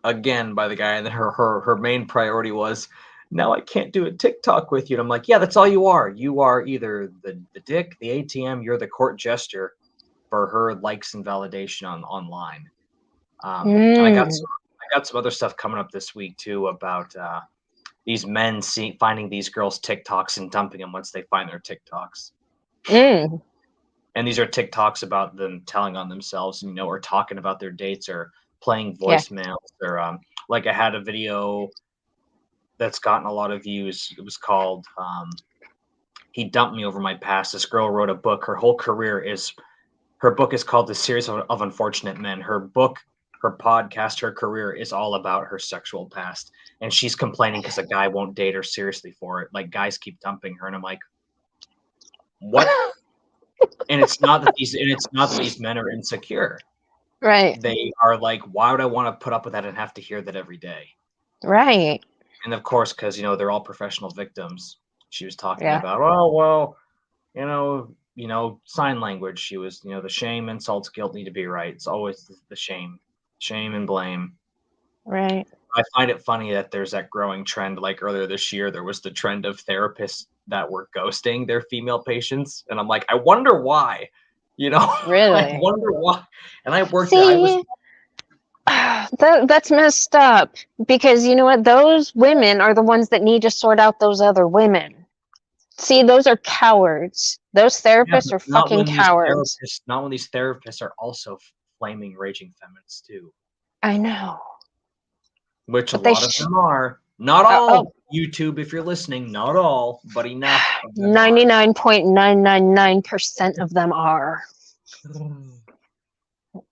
Speaker 2: again by the guy, and then her main priority was, now I can't do a TikTok with you. And I'm like, yeah, that's all you are. You are either the dick, the ATM, you're the court jester for her likes and validation online. And I got some other stuff coming up this week too about these men finding these girls' TikToks and dumping them once they find their TikToks. And these are TikToks about them telling on themselves, you know, or talking about their dates or playing voicemails. Or like I had a video that's gotten a lot of views. It was called He Dumped Me Over My Past. This girl wrote a book. Her whole career her book is called The Series of Unfortunate Men. Her book, her podcast, her career is all about her sexual past. And she's complaining because a guy won't date her seriously for it. Like, guys keep dumping her. And I'm like, what? And it's not that these men are insecure.
Speaker 1: Right.
Speaker 2: They are like, why would I want to put up with that and have to hear that every day?
Speaker 1: Right.
Speaker 2: And of course, because, you know, they're all professional victims. She was talking about, oh, well, you know, sign language. She was, you know, the shame, insults, guilt need to be right. It's always the shame and blame.
Speaker 1: Right.
Speaker 2: I find it funny that there's that growing trend. Like earlier this year, there was the trend of therapists that were ghosting their female patients. And I'm like, I wonder why, you know,
Speaker 1: Really?
Speaker 2: I wonder why. And I worked,
Speaker 1: that's messed up, because you know what? Those women are the ones that need to sort out those other women. See, those are cowards. Those therapists are fucking cowards.
Speaker 2: Not when these therapists are also flaming, raging feminists too.
Speaker 1: I know.
Speaker 2: Which a lot of them are. Not all, YouTube, if you're listening, not all, but enough.
Speaker 1: 99.999% of them are.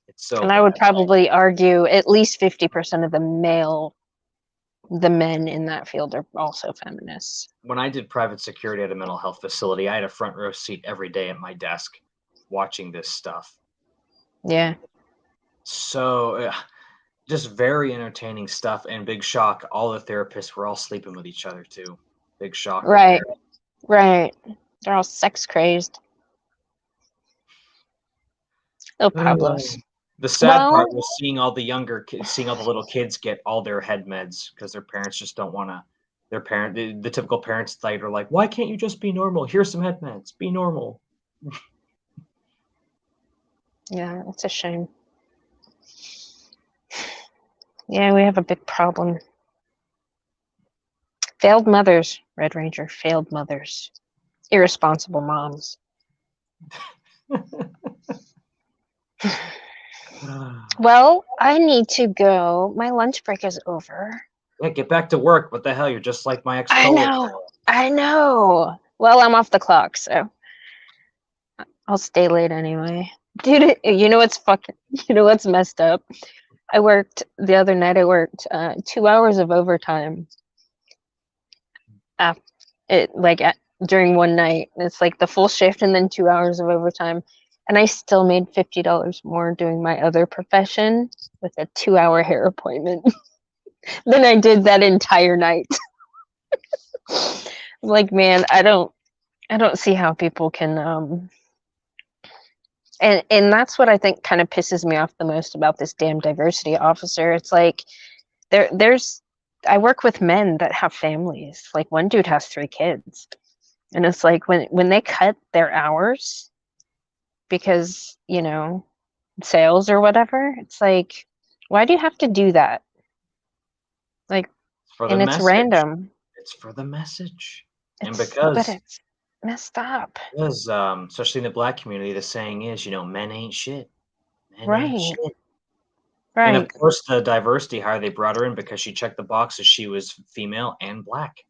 Speaker 2: It's so
Speaker 1: and I would probably argue at least 50% of the men in that field are also feminists.
Speaker 2: When I did private security at a mental health facility, I had a front row seat every day at my desk watching this stuff.
Speaker 1: Yeah.
Speaker 2: So just very entertaining stuff, and big shock, all the therapists were all sleeping with each other too. Big shock.
Speaker 1: Right. Right. They're all sex crazed. Oh, Pablos.
Speaker 2: The sad
Speaker 1: Well,
Speaker 2: part was seeing all the younger kids, seeing all the little kids get all their head meds because their parents just don't want to. Their parent, the typical parents that are like, "Why can't you just be normal? Here's some head meds. Be normal."
Speaker 1: yeah, it's a shame. Yeah, we have a big problem. Failed mothers, Red Ranger. Failed mothers. Irresponsible moms. Well, I need to go. My lunch break is over.
Speaker 2: Yeah, get back to work. What the hell? You're just like my
Speaker 1: I
Speaker 2: ex-coworker.
Speaker 1: know. I know. Well, I'm off the clock, so I'll stay late anyway. Dude, you know what's messed up? I worked the other night. I worked 2 hours of overtime. During one night. It's like the full shift and then 2 hours of overtime. And I still made $50 more doing my other profession with a 2-hour hair appointment than I did that entire night. Like, man, I don't see how people can and that's what I think kind of pisses me off the most about this damn diversity officer. It's like there's I work with men that have families. Like, one dude has 3 kids. And it's like when they cut their hours because, sales or whatever, it's like, why do you have to do that? Like,
Speaker 2: For the
Speaker 1: and it's
Speaker 2: message.
Speaker 1: random.
Speaker 2: It's for the message. And
Speaker 1: But it's messed up.
Speaker 2: because especially in the black community, the saying is, men ain't shit. Men ain't
Speaker 1: Right.
Speaker 2: shit.
Speaker 1: Right.
Speaker 2: And of course, the diversity hire, they brought her in because she checked the boxes. She was female and black.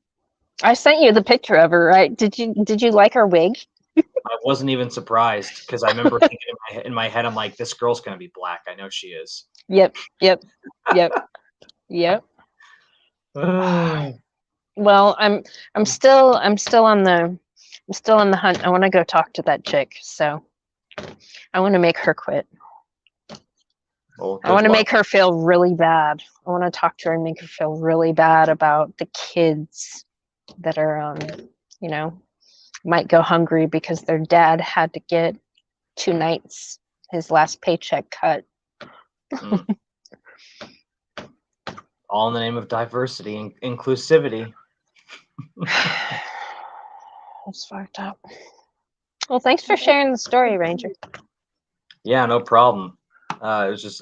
Speaker 1: I sent you the picture of her, right? Did you like her wig?
Speaker 2: I wasn't even surprised because I remember thinking in my head, I'm like, this girl's gonna be black. I know she is.
Speaker 1: Yep. Well, I'm still on the hunt. I want to go talk to that chick, so I want to make her quit.
Speaker 2: Well,
Speaker 1: I want to make her feel really bad. I want to talk to her and make her feel really bad about the kids that are, might go hungry because their dad had to get 2 nights his last paycheck cut.
Speaker 2: All in the name of diversity and inclusivity.
Speaker 1: That's fucked up. Well, thanks for sharing the story, Ranger.
Speaker 2: Yeah, no problem. It was just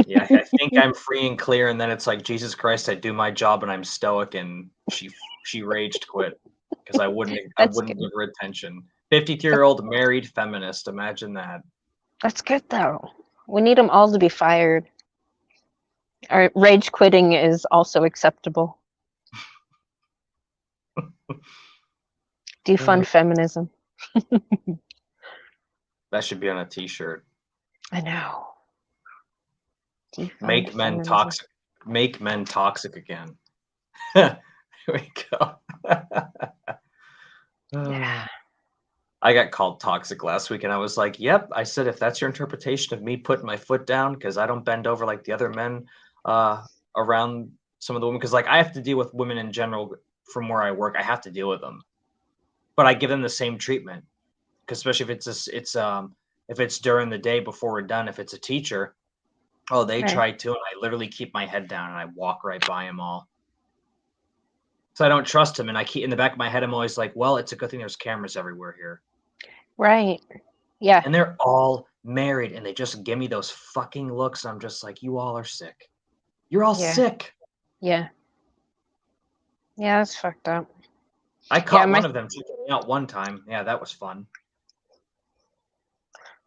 Speaker 2: yeah, I think I'm free and clear, and then it's like, Jesus Christ, I do my job and I'm stoic, and she raged quit because I wouldn't give her attention. 52-year-old married feminist. Imagine that.
Speaker 1: That's good though. We need them all to be fired. Or rage quitting is also acceptable. Defund feminism.
Speaker 2: That should be on a t-shirt.
Speaker 1: I know.
Speaker 2: Make men toxic. Make men toxic again. Here we go.
Speaker 1: Yeah.
Speaker 2: I got called toxic last week, and I was like, yep. I said, if that's your interpretation of me putting my foot down because I don't bend over like the other men around some of the women, because like I have to deal with women in general from where I work. I have to deal with them, but I give them the same treatment, because especially if it's during the day before we're done. If it's a teacher, they try too, and I literally keep my head down and I walk right by them all. So I don't trust him, and I keep in the back of my head, I'm always like, well, it's a good thing there's cameras everywhere here.
Speaker 1: Right. Yeah.
Speaker 2: And they're all married, and they just give me those fucking looks. I'm just like, you all are sick. You're all sick.
Speaker 1: Yeah. Yeah, that's fucked up.
Speaker 2: I caught one of them taking me out one time. Yeah, that was fun.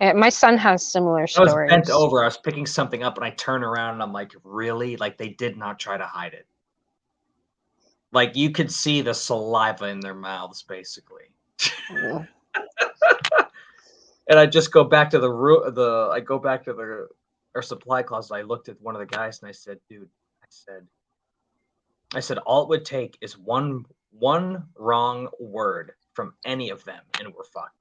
Speaker 1: Yeah, my son has similar stories.
Speaker 2: I was bent over. I was picking something up, and I turn around, and I'm like, really? Like, they did not try to hide it. Like, you could see the saliva in their mouths, basically. And I just go back to our supply closet. I looked at one of the guys and I said, dude, I said, all it would take is one wrong word from any of them and we're fucked.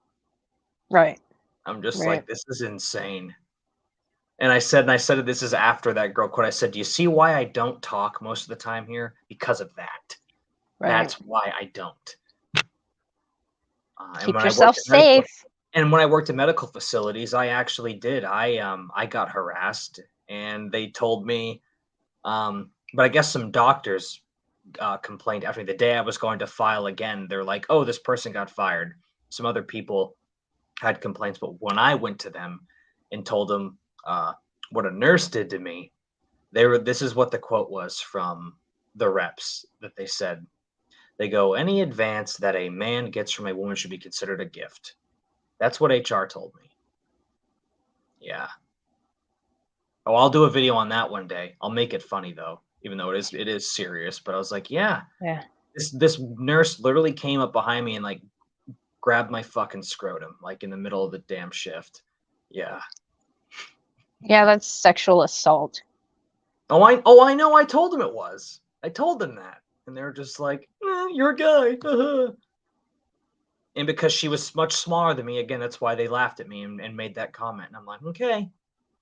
Speaker 1: Right.
Speaker 2: I'm just like, this is insane. And I said this is after that girl quit. I said, do you see why I don't talk most of the time here? Because of that. Right. That's why I don't.
Speaker 1: Keep yourself safe.
Speaker 2: And when I worked in medical facilities, I actually did. I got harassed, and they told me, but I guess some doctors complained after the day I was going to file again. They're like, "Oh, this person got fired." Some other people had complaints, but when I went to them and told them what a nurse did to me, this is what the quote was from the reps that they said. They go, "Any advance that a man gets from a woman should be considered a gift." That's what HR told me. Yeah. Oh, I'll do a video on that one day. I'll make it funny though, even though it is serious. But I was like, yeah. This nurse literally came up behind me and like grabbed my fucking scrotum, like in the middle of the damn shift. Yeah.
Speaker 1: Yeah, that's sexual assault.
Speaker 2: Oh, I know. I told them it was. I told them that, and they were just like, "You're a guy." And because she was much smaller than me, again, that's why they laughed at me and made that comment. And I'm like, okay.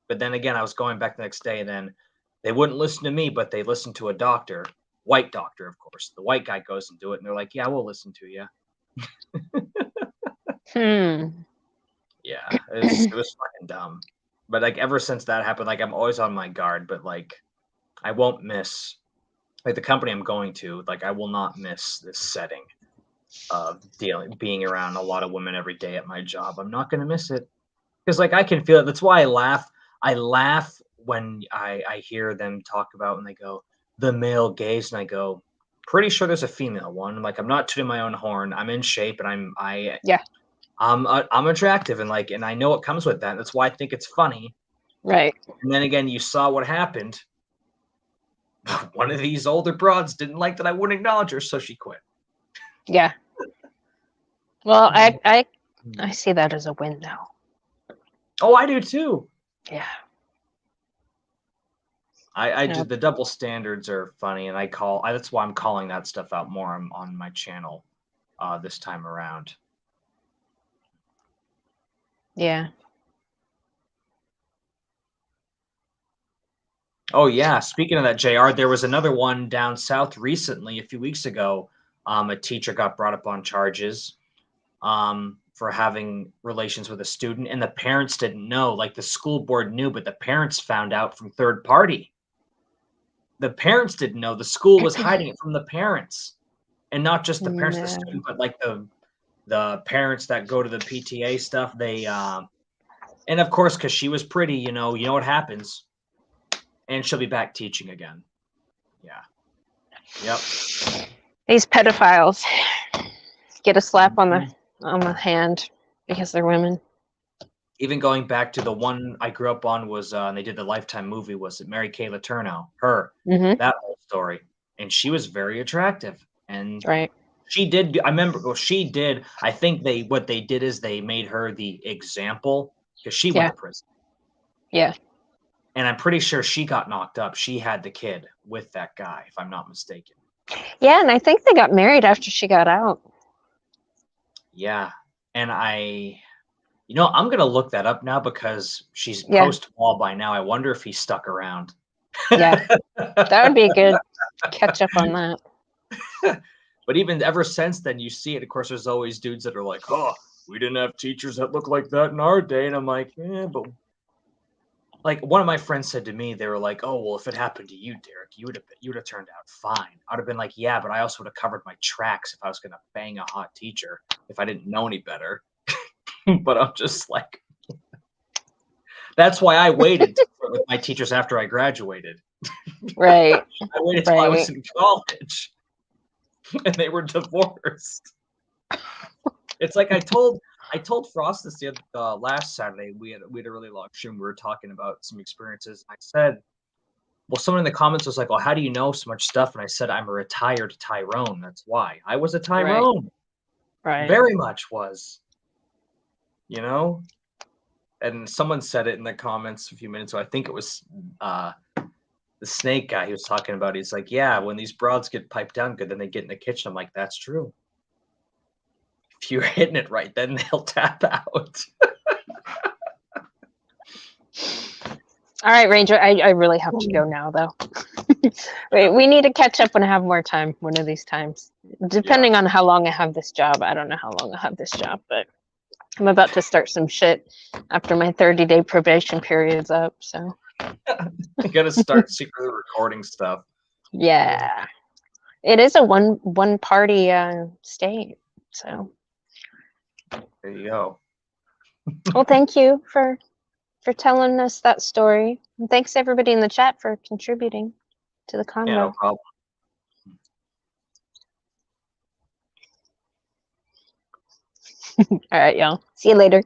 Speaker 2: But then again, I was going back the next day, and then they wouldn't listen to me, but they listened to a doctor, white doctor, of course. The white guy goes and do it, and they're like, "Yeah, we'll listen to you." Yeah, it was fucking dumb. But like ever since that happened, like I'm always on my guard. But like I won't miss, like the company I'm going to, like I will not miss this setting of being around a lot of women every day at my job. I'm not going to miss it because like I can feel it. That's why I laugh. I laugh when I hear them talk about when they go the male gaze, and I go, pretty sure there's a female one. Like I'm not tooting my own horn. I'm in shape, and I'm attractive, and like, and I know what comes with that. That's why I think it's funny.
Speaker 1: Right.
Speaker 2: And then again, you saw what happened. One of these older broads didn't like that I wouldn't acknowledge her, so she quit.
Speaker 1: Yeah. Well, I see that as a win now.
Speaker 2: Oh, I do too.
Speaker 1: Yeah.
Speaker 2: I just the double standards are funny, and that's why I'm calling that stuff out more on my channel this time around.
Speaker 1: Yeah.
Speaker 2: Oh yeah. Speaking of that, JR, there was another one down south recently, a few weeks ago. A teacher got brought up on charges for having relations with a student, and the parents didn't know. Like the school board knew, but the parents found out from third party. The parents didn't know. The school was hiding it from the parents, and not just the parents of the student, but like the parents that go to the PTA stuff. They and of course, because she was pretty, you know what happens, and she'll be back teaching again. Yeah. Yep.
Speaker 1: These pedophiles get a slap on the hand because they're women.
Speaker 2: Even going back to the one I grew up on was, and they did the Lifetime movie, was it Mary Kay Letourneau? That whole story. And she was very attractive. And she did, I remember, well, she did, I think what they did is they made her the example because she went to prison.
Speaker 1: Yeah.
Speaker 2: And I'm pretty sure she got knocked up. She had the kid with that guy, if I'm not mistaken.
Speaker 1: Yeah, and I think they got married after she got out.
Speaker 2: Yeah. And I'm going to look that up now because she's post-wall by now. I wonder if he stuck around.
Speaker 1: Yeah, that would be a good catch up on that.
Speaker 2: But even ever since then, you see it. Of course, there's always dudes that are like, "Oh, we didn't have teachers that look like that in our day." And I'm like, yeah, but like one of my friends said to me, they were like, "Oh, well, if it happened to you, Derek, you would have turned out fine." I'd have been like, "Yeah, but I also would have covered my tracks if I was going to bang a hot teacher if I didn't know any better." But I'm just like, that's why I waited with my teachers after I graduated.
Speaker 1: Right.
Speaker 2: I waited till I was in college, and they were divorced. It's like I told Frost this the last Saturday. We had a really long stream. We were talking about some experiences. I said, well, someone in the comments was like, "Well, how do you know so much stuff?" And I said, "I'm a retired Tyrone. That's why. I was a Tyrone.
Speaker 1: Right.
Speaker 2: Very much was. You know." And someone said it in the comments a few minutes ago. I think it was the snake guy he was talking about. He's like, "Yeah, when these broads get piped down good, then they get in the kitchen." I'm like, that's true. If you're hitting it right, then they'll tap out.
Speaker 1: All right, Ranger, I really have to go now, though. We need to catch up when I have more time one of these times. Depending on how long I have this job. I don't know how long I have this job, but I'm about to start some shit after my 30-day probation period's up. So
Speaker 2: You gotta start secretly recording stuff.
Speaker 1: yeah, it is a one party state. So
Speaker 2: There you go.
Speaker 1: well, thank you for telling us that story. And thanks everybody in the chat for contributing to the
Speaker 2: Yeah, no
Speaker 1: convo.
Speaker 2: problem.
Speaker 1: All right, y'all. See you later.